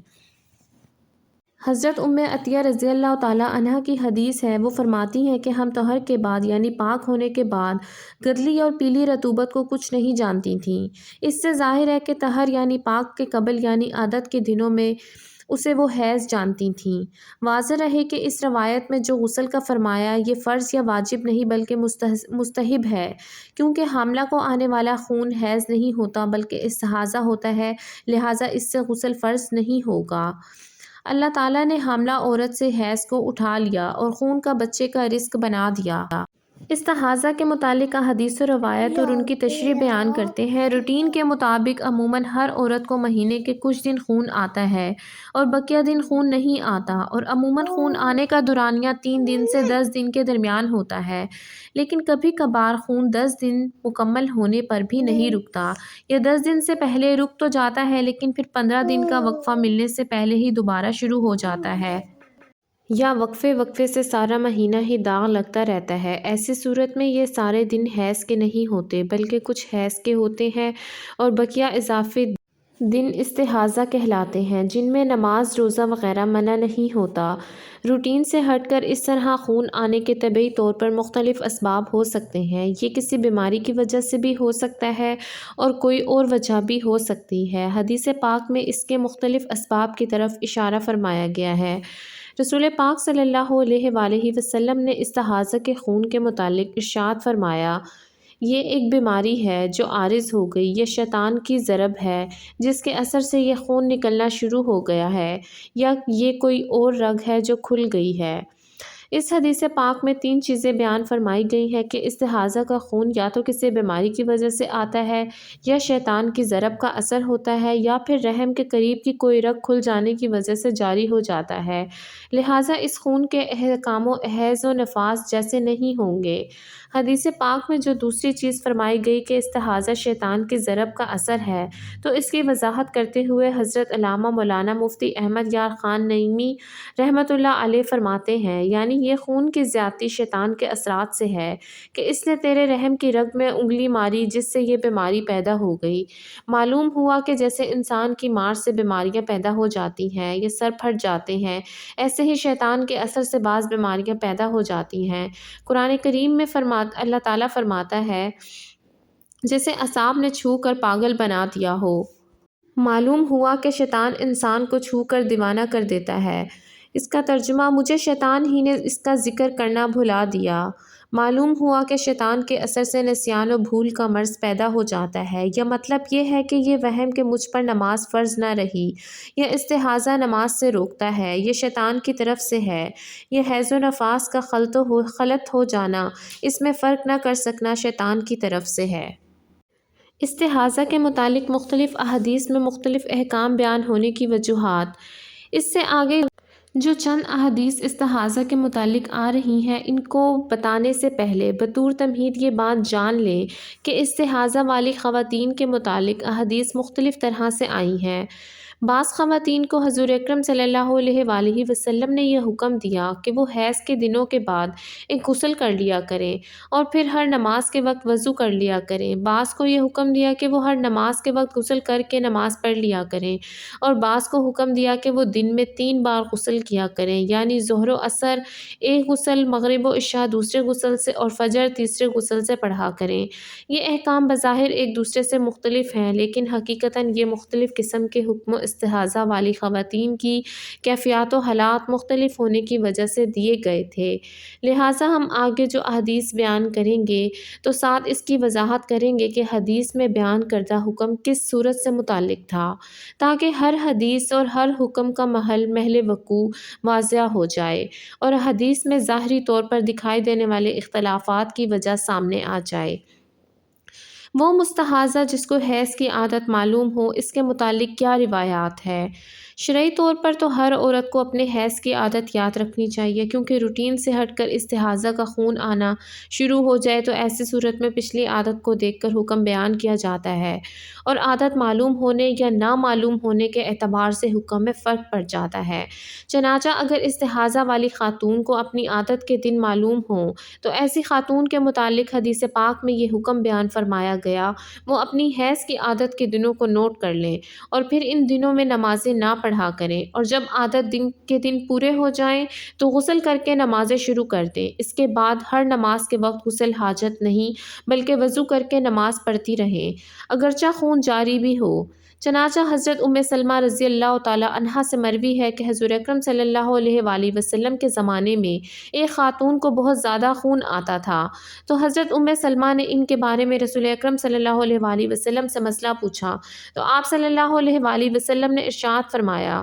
حضرت ام عطیہ رضی اللہ تعالی عنہا کی حدیث ہے، وہ فرماتی ہیں کہ ہم طہر کے بعد یعنی پاک ہونے کے بعد گدلی اور پیلی رطوبت کو کچھ نہیں جانتی تھیں۔ اس سے ظاہر ہے کہ طہر یعنی پاک کے قبل یعنی عادت کے دنوں میں اسے وہ حیض جانتی تھیں۔ واضح رہے کہ اس روایت میں جو غسل کا فرمایا یہ فرض یا واجب نہیں بلکہ مستحب ہے، کیونکہ حاملہ کو آنے والا خون حیض نہیں ہوتا بلکہ استحاضہ ہوتا ہے، لہٰذا اس سے غسل فرض نہیں ہوگا۔ اللہ تعالیٰ نے حاملہ عورت سے حیض کو اٹھا لیا اور خون کا بچے کا رزق بنا دیا۔ استحاضہ کے متعلق احادیث و روایت اور ان کی تشریح بیان کرتے ہیں۔ روٹین کے مطابق عموماً ہر عورت کو مہینے کے کچھ دن خون آتا ہے اور بقیہ دن خون نہیں آتا، اور عموماً خون آنے کا دورانیہ 3 دن سے 10 دن کے درمیان ہوتا ہے، لیکن کبھی کبھار خون 10 دن مکمل ہونے پر بھی نہیں رکتا، یا 10 دن سے پہلے رک تو جاتا ہے لیکن پھر 15 دن کا وقفہ ملنے سے پہلے ہی دوبارہ شروع ہو جاتا ہے، یا وقفے سے سارا مہینہ ہی داغ لگتا رہتا ہے۔ ایسی صورت میں یہ سارے دن حیض کے نہیں ہوتے بلکہ کچھ حیض کے ہوتے ہیں، اور بقیہ اضافی دن استحاضہ کہلاتے ہیں، جن میں نماز، روزہ وغیرہ منع نہیں ہوتا۔ روٹین سے ہٹ کر اس طرح خون آنے کے طبعی طور پر مختلف اسباب ہو سکتے ہیں۔ یہ کسی بیماری کی وجہ سے بھی ہو سکتا ہے اور کوئی اور وجہ بھی ہو سکتی ہے۔ حدیث پاک میں اس کے مختلف اسباب کی طرف اشارہ فرمایا گیا ہے۔ رسول پاک صلی اللہ علیہ وآلہ وسلم نے استحاضہ کے خون کے متعلق ارشاد فرمایا، یہ ایک بیماری ہے جو عارض ہو گئی، یہ شیطان کی ضرب ہے جس کے اثر سے یہ خون نکلنا شروع ہو گیا ہے، یا یہ کوئی اور رگ ہے جو کھل گئی ہے۔ اس حدیث پاک میں 3 چیزیں بیان فرمائی گئی ہیں کہ استحاضہ کا خون یا تو کسی بیماری کی وجہ سے آتا ہے، یا شیطان کی ضرب کا اثر ہوتا ہے، یا پھر رحم کے قریب کی کوئی رگ کھل جانے کی وجہ سے جاری ہو جاتا ہے، لہٰذا اس خون کے احکام حیض و نفاس جیسے نہیں ہوں گے۔ حدیث پاک میں جو دوسری چیز فرمائی گئی کہ استحاضہ شیطان کی ضرب کا اثر ہے، تو اس کی وضاحت کرتے ہوئے حضرت علامہ مولانا مفتی احمد یار خان نعیمی رحمۃ اللہ علیہ فرماتے ہیں، یعنی یہ خون کی زیادتی شیطان کے اثرات سے ہے کہ اس نے تیرے رحم کی رگ میں انگلی ماری جس سے یہ بیماری پیدا ہو گئی۔ معلوم ہوا کہ جیسے انسان کی مار سے بیماریاں پیدا ہو جاتی ہیں یا سر پھٹ جاتے ہیں، ایسے ہی شیطان کے اثر سے بعض بیماریاں پیدا ہو جاتی ہیں۔ قرآن کریم میں اللہ تعالیٰ فرماتا ہے، جیسے اعصاب نے چھو کر پاگل بنا دیا ہو۔ معلوم ہوا کہ شیطان انسان کو چھو کر دیوانہ کر دیتا ہے۔ اس کا ترجمہ، مجھے شیطان ہی نے اس کا ذکر کرنا بھلا دیا۔ معلوم ہوا کہ شیطان کے اثر سے نسیان و بھول کا مرض پیدا ہو جاتا ہے، یا مطلب یہ ہے کہ یہ وہم کہ مجھ پر نماز فرض نہ رہی، یا استحاضہ نماز سے روکتا ہے، یہ شیطان کی طرف سے ہے۔ یہ حیض و نفاس کا خلط ہو جانا، اس میں فرق نہ کر سکنا شیطان کی طرف سے ہے۔ استحاضہ کے متعلق مختلف احادیث میں مختلف احکام بیان ہونے کی وجوہات۔ اس سے آگے جو چند احادیث استحاضہ کے متعلق آ رہی ہیں، ان کو بتانے سے پہلے بطور تمہید یہ بات جان لیں کہ استحاضہ والی خواتین کے متعلق احادیث مختلف طرح سے آئی ہیں۔ بعض خواتین کو حضور اکرم صلی اللہ علیہ وآلہ وسلم نے یہ حکم دیا کہ وہ حیض کے دنوں کے بعد ایک غسل کر لیا کریں اور پھر ہر نماز کے وقت وضو کر لیا کریں۔ بعض کو یہ حکم دیا کہ وہ ہر نماز کے وقت غسل کر کے نماز پڑھ لیا کریں، اور بعض کو حکم دیا کہ وہ دن میں 3 بار غسل کیا کریں، یعنی ظہر و عصر ایک غسل، مغرب و عشاء دوسرے غسل سے، اور فجر تیسرے غسل سے پڑھا کریں۔ یہ احکام بظاہر ایک دوسرے سے مختلف ہیں، لیکن حقیقتاً یہ مختلف قسم کے حکم استحاضہ والی خواتین کی کیفیات و حالات مختلف ہونے کی وجہ سے دیے گئے تھے، لہٰذا ہم آگے جو احادیث بیان کریں گے تو ساتھ اس کی وضاحت کریں گے کہ حدیث میں بیان کردہ حکم کس صورت سے متعلق تھا، تاکہ ہر حدیث اور ہر حکم کا محل وقوع واضح ہو جائے اور حدیث میں ظاہری طور پر دکھائی دینے والے اختلافات کی وجہ سامنے آ جائے۔ وہ مستحاضہ جس کو حیض کی عادت معلوم ہو، اس کے متعلق کیا روایات ہے؟ شرعی طور پر تو ہر عورت کو اپنے حیض کی عادت یاد رکھنی چاہیے، کیونکہ روٹین سے ہٹ کر استحاضہ کا خون آنا شروع ہو جائے تو ایسی صورت میں پچھلی عادت کو دیکھ کر حکم بیان کیا جاتا ہے، اور عادت معلوم ہونے یا نہ معلوم ہونے کے اعتبار سے حکم میں فرق پڑ جاتا ہے۔ چنانچہ اگر استحاضہ والی خاتون کو اپنی عادت کے دن معلوم ہوں تو ایسی خاتون کے متعلق حدیث پاک میں یہ حکم بیان فرمایا گیا، وہ اپنی حیض کی عادت کے دنوں کو نوٹ کر لیں اور پھر ان دنوں میں نمازیں نہ پڑھا کریں، اور جب عادت کے دن پورے ہو جائیں تو غسل کر کے نمازیں شروع کر دیں۔ اس کے بعد ہر نماز کے وقت غسل حاجت نہیں بلکہ وضو کر کے نماز پڑھتی رہیں، اگرچہ خون جاری بھی ہو۔ چنانچہ حضرت سلمہ رضی اللہ تعالیٰ عنہا سے مروی ہے کہ حضور اکرم صلی اللہ علیہ وآلہ وسلم کے زمانے میں ایک خاتون کو بہت زیادہ خون آتا تھا، تو حضرت سلمہ نے ان کے بارے میں رسول اکرم صلی اللہ علیہ وآلہ وسلم سے مسئلہ پوچھا، تو آپ صلی اللہ علیہ وآلہ وسلم نے ارشاد فرمایا،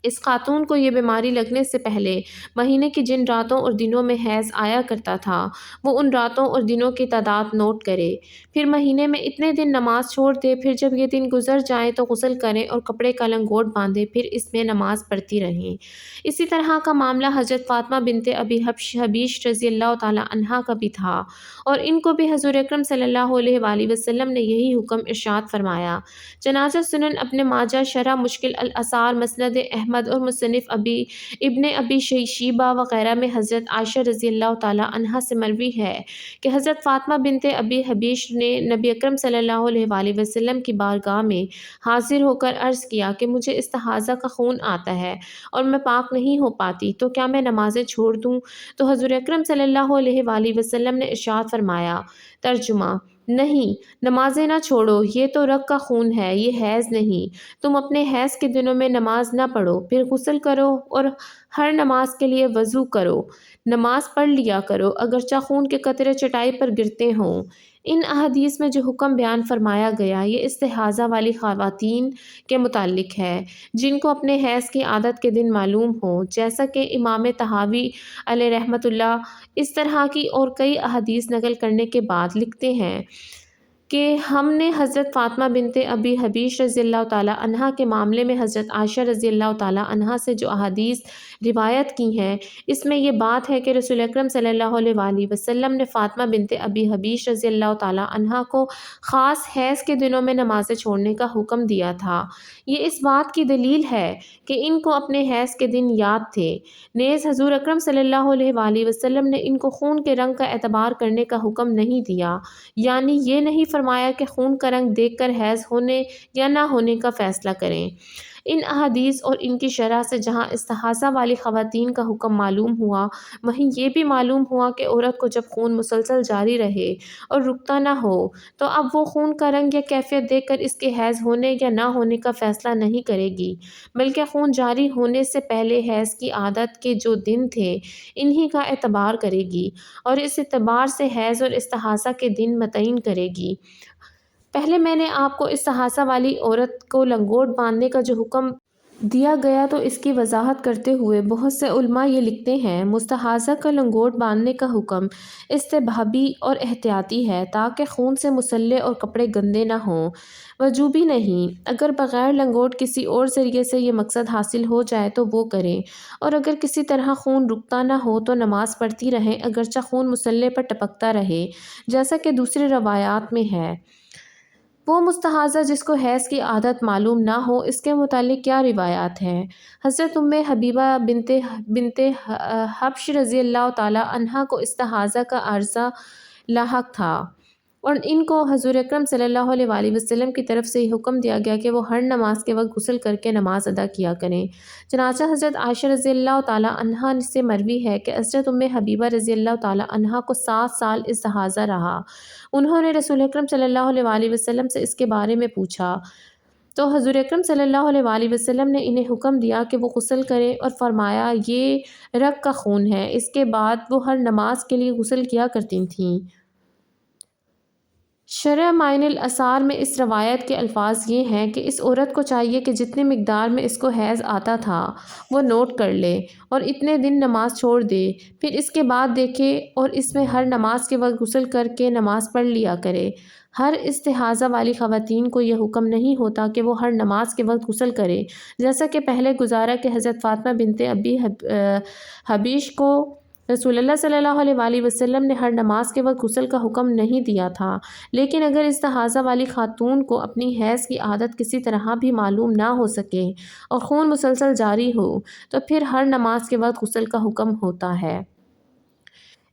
اس خاتون کو یہ بیماری لگنے سے پہلے مہینے کی جن راتوں اور دنوں میں حیض آیا کرتا تھا وہ ان راتوں اور دنوں کی تعداد نوٹ کرے، پھر مہینے میں اتنے دن نماز چھوڑ دے، پھر جب یہ دن گزر جائیں تو غسل کریں اور کپڑے کا لنگوٹ باندھے، پھر اس میں نماز پڑھتی رہیں۔ اسی طرح کا معاملہ حضرت فاطمہ بنت ابی حبیش رضی اللہ تعالیٰ عنہا کا بھی تھا، اور ان کو بھی حضور اکرم صلی اللہ علیہ وآلہ وسلم نے یہی حکم ارشاد فرمایا۔ چنانچہ سنن ابن ماجہ، شرح مشکل الاثار، مسند احمد اور مصنف ابن ابی شیبہ وغیرہ میں حضرت عائشہ رضی اللہ تعالیٰ عنہا سے مروی ہے کہ حضرت فاطمہ بنت ابی حبیش نے نبی اکرم صلی اللہ علیہ وآلہ وسلم کی بارگاہ میں حاضر ہو کر عرض کیا کہ مجھے استحاضہ کا خون آتا ہے اور میں پاک نہیں ہو پاتی، تو کیا میں نمازیں چھوڑ دوں؟ تو حضور اکرم صلی اللہ علیہ وآلہ وسلم نے ارشاد فرمایا، ترجمہ: نہیں، نمازیں نہ چھوڑو، یہ تو رگ کا خون ہے، یہ حیض نہیں۔ تم اپنے حیض کے دنوں میں نماز نہ پڑھو، پھر غسل کرو اور ہر نماز کے لیے وضو کرو، نماز پڑھ لیا کرو اگرچہ خون کے قطرے چٹائی پر گرتے ہوں۔ ان احادیث میں جو حکم بیان فرمایا گیا یہ استحاضہ والی خواتین کے متعلق ہے جن کو اپنے حیض کی عادت کے دن معلوم ہوں، جیسا کہ امام طحاوی علیہ رحمۃ اللہ اس طرح کی اور کئی احادیث نقل کرنے کے بعد لکھتے ہیں کہ ہم نے حضرت فاطمہ بنت ابی حبیش رضی اللہ تعالیٰ عنہا کے معاملے میں حضرت عائشہ رضی اللہ تعالیٰ عنہا سے جو احادیث روایت کی ہیں اس میں یہ بات ہے کہ رسول اکرم صلی اللہ علیہ وآلہ وسلم نے فاطمہ بنت ابی حبیش رضی اللہ تعالیٰ عنہا کو خاص حیض کے دنوں میں نمازیں چھوڑنے کا حکم دیا تھا۔ یہ اس بات کی دلیل ہے کہ ان کو اپنے حیض کے دن یاد تھے۔ نیز حضور اکرم صلی اللہ علیہ وآلہ وسلم نے ان کو خون کے رنگ کا اعتبار کرنے کا حکم نہیں دیا، یعنی یہ نہیں فرمایا کہ خون کا رنگ دیکھ کر حیض ہونے یا نہ ہونے کا فیصلہ کریں۔ ان احادیث اور ان کی شرح سے جہاں استحاضہ والی خواتین کا حکم معلوم ہوا، وہیں یہ بھی معلوم ہوا کہ عورت کو جب خون مسلسل جاری رہے اور رکتا نہ ہو تو اب وہ خون کا رنگ یا کیفیت دیکھ کر اس کے حیض ہونے یا نہ ہونے کا فیصلہ نہیں کرے گی، بلکہ خون جاری ہونے سے پہلے حیض کی عادت کے جو دن تھے انہی کا اعتبار کرے گی اور اس اعتبار سے حیض اور استحاضہ کے دن متعین کرے گی۔ پہلے میں نے آپ کو استحاضہ والی عورت کو لنگوٹ باندھنے کا جو حکم دیا گیا تو اس کی وضاحت کرتے ہوئے بہت سے علماء یہ لکھتے ہیں، مستحاضہ کا لنگوٹ باندھنے کا حکم استحبابی اور احتیاطی ہے تاکہ خون سے مسلح اور کپڑے گندے نہ ہوں، وجوبی نہیں۔ اگر بغیر لنگوٹ کسی اور ذریعے سے یہ مقصد حاصل ہو جائے تو وہ کریں، اور اگر کسی طرح خون رکتا نہ ہو تو نماز پڑھتی رہیں اگرچہ خون مسلح پر ٹپکتا رہے، جیسا کہ دوسری روایات میں ہے۔ وہ مستحاضہ جس کو حیض کی عادت معلوم نہ ہو، اس کے متعلق کیا روایات ہیں؟ حضرت حبیبہ بنت حبش رضی اللہ تعالیٰ عنہا کو استحاضہ کا عارضہ لاحق تھا اور ان کو حضور اکرم صلی اللہ علیہ وآلہ وسلم کی طرف سے یہ حکم دیا گیا کہ وہ ہر نماز کے وقت غسل کر کے نماز ادا کیا کریں۔ چنانچہ حضرت عائشہ رضی اللہ تعالیٰ عنہا سے مروی ہے کہ حضرت حبیبہ رضی اللہ تعالیٰ عنہا کو 7 سال استحاضہ رہا۔ انہوں نے رسول اکرم صلی اللہ علیہ وآلہ وسلم سے اس کے بارے میں پوچھا تو حضور اکرم صلی اللہ علیہ وآلہ وسلم نے انہیں حکم دیا کہ وہ غسل کریں اور فرمایا یہ رگ کا خون ہے۔ اس کے بعد وہ ہر نماز کے لیے غسل کیا کرتی تھیں۔ شرح معین الاثار میں اس روایت کے الفاظ یہ ہیں کہ اس عورت کو چاہیے کہ جتنی مقدار میں اس کو حیض آتا تھا وہ نوٹ کر لے اور اتنے دن نماز چھوڑ دے، پھر اس کے بعد دیکھے اور اس میں ہر نماز کے وقت غسل کر کے نماز پڑھ لیا کرے۔ ہر استحاضہ والی خواتین کو یہ حکم نہیں ہوتا کہ وہ ہر نماز کے وقت غسل کرے، جیسا کہ پہلے گزارا کہ حضرت فاطمہ بنت ابی حبیش کو رسول اللہ صلی اللہ علیہ وآلہ وسلم نے ہر نماز کے وقت غسل کا حکم نہیں دیا تھا، لیکن اگر استحاضہ والی خاتون کو اپنی حیض کی عادت کسی طرح بھی معلوم نہ ہو سکے اور خون مسلسل جاری ہو تو پھر ہر نماز کے وقت غسل کا حکم ہوتا ہے۔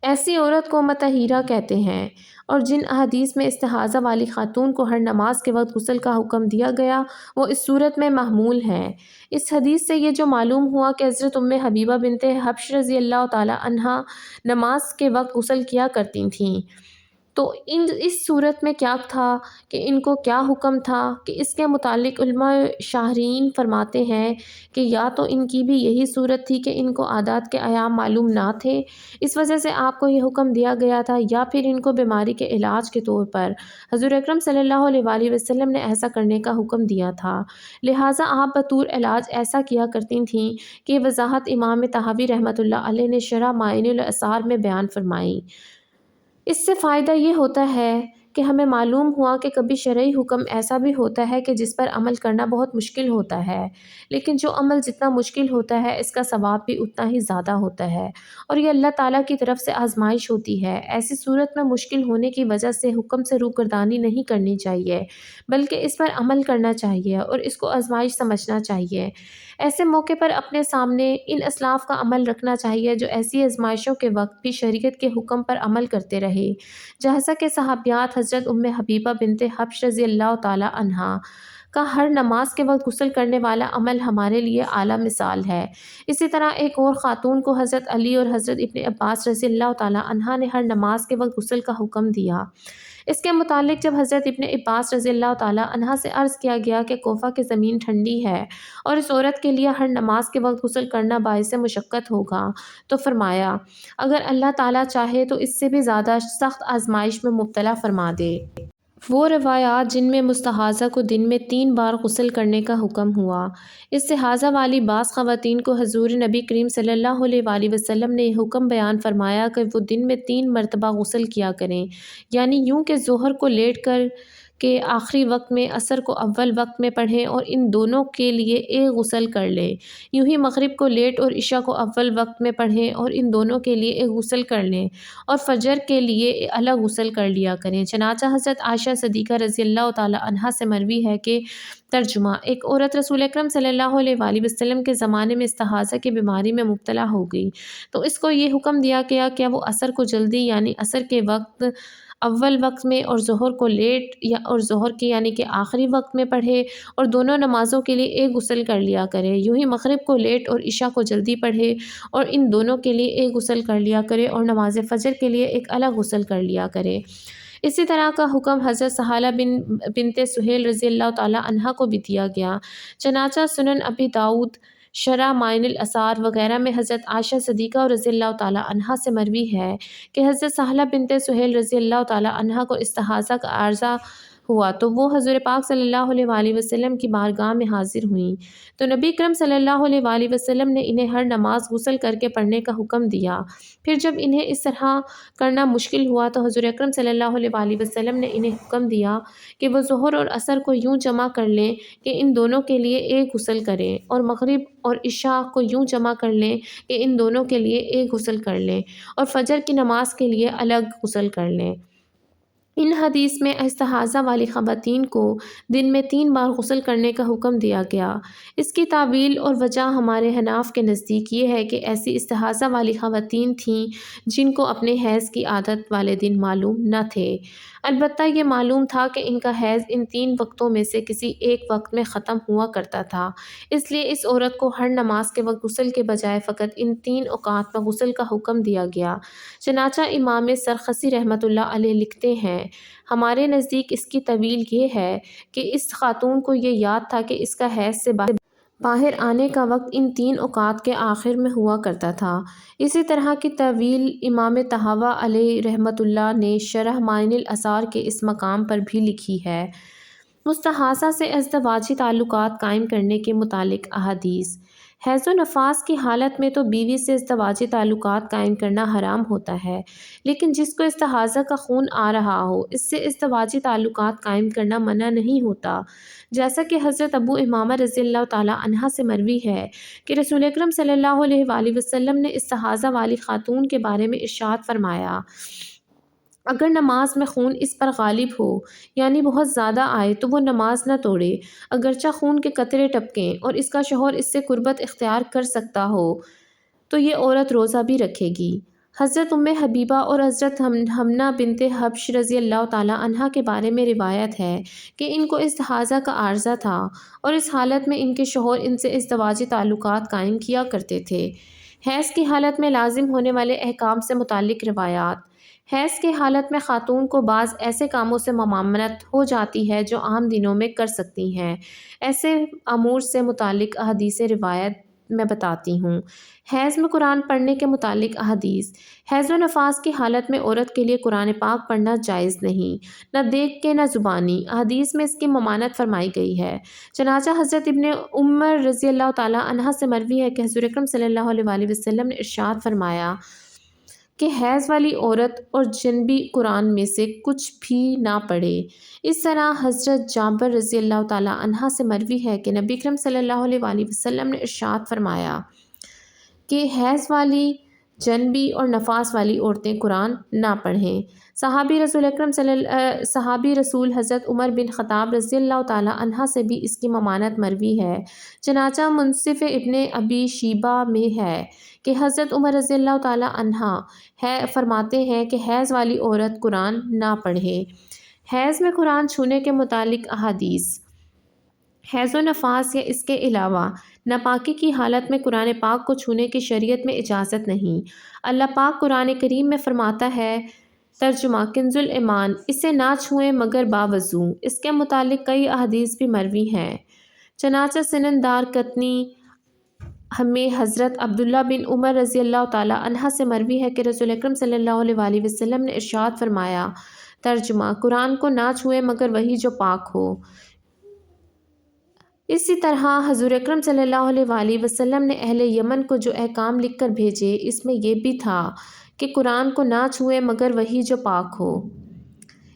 ایسی عورت کو مطہرہ کہتے ہیں، اور جن احادیث میں استحاضہ والی خاتون کو ہر نماز کے وقت غسل کا حکم دیا گیا وہ اس صورت میں محمول ہیں۔ اس حدیث سے یہ جو معلوم ہوا کہ حضرت حبیبہ بنت حبش رضی اللہ تعالیٰ عنہا نماز کے وقت غسل کیا کرتی تھیں، تو اس صورت میں کیا تھا کہ ان کو کیا حکم تھا کہ اس کے متعلق علماء شاہرین فرماتے ہیں کہ یا تو ان کی بھی یہی صورت تھی کہ ان کو عادات کے ایام معلوم نہ تھے، اس وجہ سے آپ کو یہ حکم دیا گیا تھا، یا پھر ان کو بیماری کے علاج کے طور پر حضور اکرم صلی اللہ علیہ وآلہ وسلم نے ایسا کرنے کا حکم دیا تھا، لہٰذا آپ بطور علاج ایسا کیا کرتی تھیں کہ یہ وضاحت امام طحاوی رحمۃ اللہ علیہ نے شرح معانی الاثار میں بیان فرمائی۔ اس سے فائدہ یہ ہوتا ہے کہ ہمیں معلوم ہوا کہ کبھی شرعی حکم ایسا بھی ہوتا ہے کہ جس پر عمل کرنا بہت مشکل ہوتا ہے، لیکن جو عمل جتنا مشکل ہوتا ہے اس کا ثواب بھی اتنا ہی زیادہ ہوتا ہے، اور یہ اللہ تعالیٰ کی طرف سے آزمائش ہوتی ہے۔ ایسی صورت میں مشکل ہونے کی وجہ سے حکم سے روگردانی نہیں کرنی چاہیے، بلکہ اس پر عمل کرنا چاہیے اور اس کو آزمائش سمجھنا چاہیے۔ ایسے موقع پر اپنے سامنے ان اسلاف کا عمل رکھنا چاہیے جو ایسی آزمائشوں کے وقت بھی شریعت کے حکم پر عمل کرتے رہے، جیسا کہ صحابیات حضرت ام حبیبہ بنت حبش رضی اللہ تعالی عنہا کا ہر نماز کے وقت غسل کرنے والا عمل ہمارے لیے اعلیٰ مثال ہے۔ اسی طرح ایک اور خاتون کو حضرت علی اور حضرت ابن عباس رضی اللہ تعالی عنہا نے ہر نماز کے وقت غسل کا حکم دیا۔ اس کے متعلق جب حضرت ابن عباس رضی اللہ تعالی عنہ سے عرض کیا گیا کہ کوفہ کی زمین ٹھنڈی ہے اور اس عورت کے لیے ہر نماز کے وقت غسل کرنا باعث مشقت ہوگا، تو فرمایا اگر اللہ تعالیٰ چاہے تو اس سے بھی زیادہ سخت آزمائش میں مبتلا فرما دے۔ وہ روایات جن میں مستحاضہ کو دن میں 3 بار غسل کرنے کا حکم ہوا، استحاضہ والی بعض خواتین کو حضور نبی کریم صلی اللہ علیہ وآلہ وسلم نے یہ حکم بیان فرمایا کہ وہ دن میں 3 مرتبہ غسل کیا کریں، یعنی یوں کہ ظہر کو لیٹ کر کے آخری وقت میں، عصر کو اول وقت میں پڑھیں اور ان دونوں کے لیے ایک غسل کر لیں، یوں ہی مغرب کو لیٹ اور عشاء کو اول وقت میں پڑھیں اور ان دونوں کے لیے ایک غسل کر لیں، اور فجر کے لیے الگ غسل کر لیا کریں۔ چنانچہ حضرت عائشہ صدیقہ رضی اللہ تعالی عنہا سے مروی ہے کہ ترجمہ: ایک عورت رسول اکرم صلی اللہ علیہ وآلہ وسلم کے زمانے میں استحاضہ کی بیماری میں مبتلا ہو گئی، تو اس کو یہ حکم دیا گیا کہ وہ عصر کو جلدی یعنی عصر کے وقت اول وقت میں اور ظہر کو لیٹ اور ظہر کے یعنی کہ آخری وقت میں پڑھے اور دونوں نمازوں کے لیے ایک غسل کر لیا کرے، یوں ہی مغرب کو لیٹ اور عشاء کو جلدی پڑھے اور ان دونوں کے لیے ایک غسل کر لیا کرے اور نماز فجر کے لیے ایک الگ غسل کر لیا کرے۔ اسی طرح کا حکم حضرت سہالہ بنت سہیل رضی اللہ تعالی عنہا کو بھی دیا گیا۔ چنانچہ سنن ابی داؤد، شرح معانی الاثار وغیرہ میں حضرت عائشہ صدیقہ رضی اللہ تعالی عنہا سے مروی ہے کہ حضرت سہلہ بنت سہیل رضی اللہ تعالی عنہا کو استحاضہ کا عارضہ ہوا تو وہ حضور پاک صلی اللہ علیہ وآلہ وسلم کی بارگاہ میں حاضر ہوئیں، تو نبی کرم صلی اللہ علیہ وآلہ وسلم نے انہیں ہر نماز غسل کر کے پڑھنے کا حکم دیا۔ پھر جب انہیں اس طرح کرنا مشکل ہوا تو حضور اکرم صلی اللہ علیہ وآلہ وسلم نے انہیں حکم دیا کہ وہ ظہر اور عصر کو یوں جمع کر لیں کہ ان دونوں کے لیے ایک غسل کریں، اور مغرب اور عشاء کو یوں جمع کر لیں کہ ان دونوں کے لیے ایک غسل کر لیں، اور فجر کی نماز کے لیے الگ غسل کر لیں۔ ان حدیث میں استحاضہ والی خواتین کو دن میں 3 بار غسل کرنے کا حکم دیا گیا۔ اس کی تعویل اور وجہ ہمارے حناف کے نزدیک یہ ہے کہ ایسی استحاضہ والی خواتین تھیں جن کو اپنے حیض کی عادت والے دن معلوم نہ تھے، البتہ یہ معلوم تھا کہ ان کا حیض ان 3 وقتوں میں سے کسی ایک وقت میں ختم ہوا کرتا تھا، اس لیے اس عورت کو ہر نماز کے وقت غسل کے بجائے فقط ان 3 اوقات میں غسل کا حکم دیا گیا۔ چنانچہ امام سرخسی رحمۃ اللہ علیہ لکھتے ہیں ہمارے نزدیک اس کی تعویل یہ ہے کہ اس خاتون کو یہ یاد تھا کہ اس کا حیض سے باہر آنے کا وقت ان 3 اوقات کے آخر میں ہوا کرتا تھا۔ اسی طرح کی تعویل امام طحاوی علیہ رحمۃ اللہ نے شرح معانی الاثار کے اس مقام پر بھی لکھی ہے۔ مستحاضہ سے ازدواجی تعلقات قائم کرنے کے متعلق احادیث: حیض و نفاس کی حالت میں تو بیوی سے ازدواجی تعلقات قائم کرنا حرام ہوتا ہے، لیکن جس کو استحاضہ کا خون آ رہا ہو اس سے ازدواجی تعلقات قائم کرنا منع نہیں ہوتا، جیسا کہ حضرت ابو امامہ رضی اللہ تعالی عنہ سے مروی ہے کہ رسول اکرم صلی اللہ علیہ وآلہ وسلم نے استحاضہ والی خاتون کے بارے میں ارشاد فرمایا اگر نماز میں خون اس پر غالب ہو یعنی بہت زیادہ آئے تو وہ نماز نہ توڑے، اگرچہ خون کے قطرے ٹپکیں اور اس کا شوہر اس سے قربت اختیار کر سکتا ہو تو یہ عورت روزہ بھی رکھے گی۔ حضرت ام حبیبہ اور حضرت حمنہ بنت حبش رضی اللہ تعالی عنہا کے بارے میں روایت ہے کہ ان کو استحاضہ کا عارضہ تھا اور اس حالت میں ان کے شوہر ان سے ازدواجی تعلقات قائم کیا کرتے تھے۔ حیض کی حالت میں لازم ہونے والے احکام سے متعلق روایات: حیض کی حالت میں خاتون کو بعض ایسے کاموں سے ممانعت ہو جاتی ہے جو عام دنوں میں کر سکتی ہیں۔ ایسے امور سے متعلق احادیث روایت میں بتاتی ہوں۔ حیض میں قرآن پڑھنے کے متعلق احادیث۔ حیض و نفاس کی حالت میں عورت کے لیے قرآن پاک پڑھنا جائز نہیں، نہ دیکھ کے نہ زبانی۔ احادیث میں اس کی ممانعت فرمائی گئی ہے۔ چنانچہ حضرت ابن عمر رضی اللہ تعالیٰ عنہ سے مروی ہے کہ حضور اکرم صلی اللہ علیہ وآلہ وسلم نے ارشاد فرمایا کہ حیض والی عورت اور جنبی قرآن میں سے کچھ بھی نہ پڑھے۔ اس طرح حضرت جابر رضی اللہ تعالیٰ عنہ سے مروی ہے کہ نبی اکرم صلی اللہ علیہ وآلہ وسلم نے ارشاد فرمایا کہ حیض والی، جنبی اور نفاس والی عورتیں قرآن نہ پڑھیں۔ صحابی رسول حضرت عمر بن خطاب رضی اللہ تعالیٰ عنہ سے بھی اس کی ممانعت مروی ہے۔ چنانچہ منصف ابن ابی شیبہ میں ہے کہ حضرت عمر رضی اللہ تعالیٰ عنہ فرماتے ہیں کہ حیض والی عورت قرآن نہ پڑھے۔ حیض میں قرآن چھونے کے متعلق احادیث۔ حیض و نفاس یا اس کے علاوہ ناپاکی کی حالت میں قرآن پاک کو چھونے کی شریعت میں اجازت نہیں۔ اللہ پاک قرآن کریم میں فرماتا ہے، ترجمہ کنز الایمان، اسے نہ چھوئیں مگر باوضو۔ اس کے متعلق کئی احادیث بھی مروی ہیں۔ چنانچہ سنن دارقطنی ہمیں حضرت عبداللہ بن عمر رضی اللہ تعالیٰ عنہ سے مروی ہے کہ رسول اکرم صلی اللہ علیہ وآلہ وسلم نے ارشاد فرمایا، ترجمہ قرآن کو نہ چھوئیں مگر وہی جو پاک ہو۔ اسی طرح حضور اکرم صلی اللہ علیہ وآلہ وسلم نے اہل یمن کو جو احکام لکھ کر بھیجے، اس میں یہ بھی تھا کہ قرآن کو نہ چھوئیں مگر وہی جو پاک ہو۔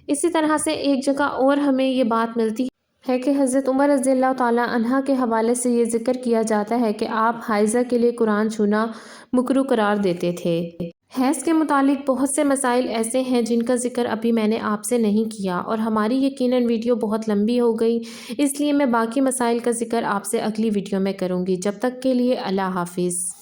اسی طرح سے ایک جگہ اور ہمیں یہ بات ملتی ہے کہ حضرت عمر رضی اللہ تعالیٰ عنہ کے حوالے سے یہ ذکر کیا جاتا ہے کہ آپ حائضہ کے لیے قرآن چھونا مکروہ قرار دیتے تھے۔ حیض کے متعلق بہت سے مسائل ایسے ہیں جن کا ذکر ابھی میں نے آپ سے نہیں کیا، اور ہماری یقیناً ویڈیو بہت لمبی ہو گئی، اس لیے میں باقی مسائل کا ذکر آپ سے اگلی ویڈیو میں کروں گی۔ جب تک کے لیے اللہ حافظ۔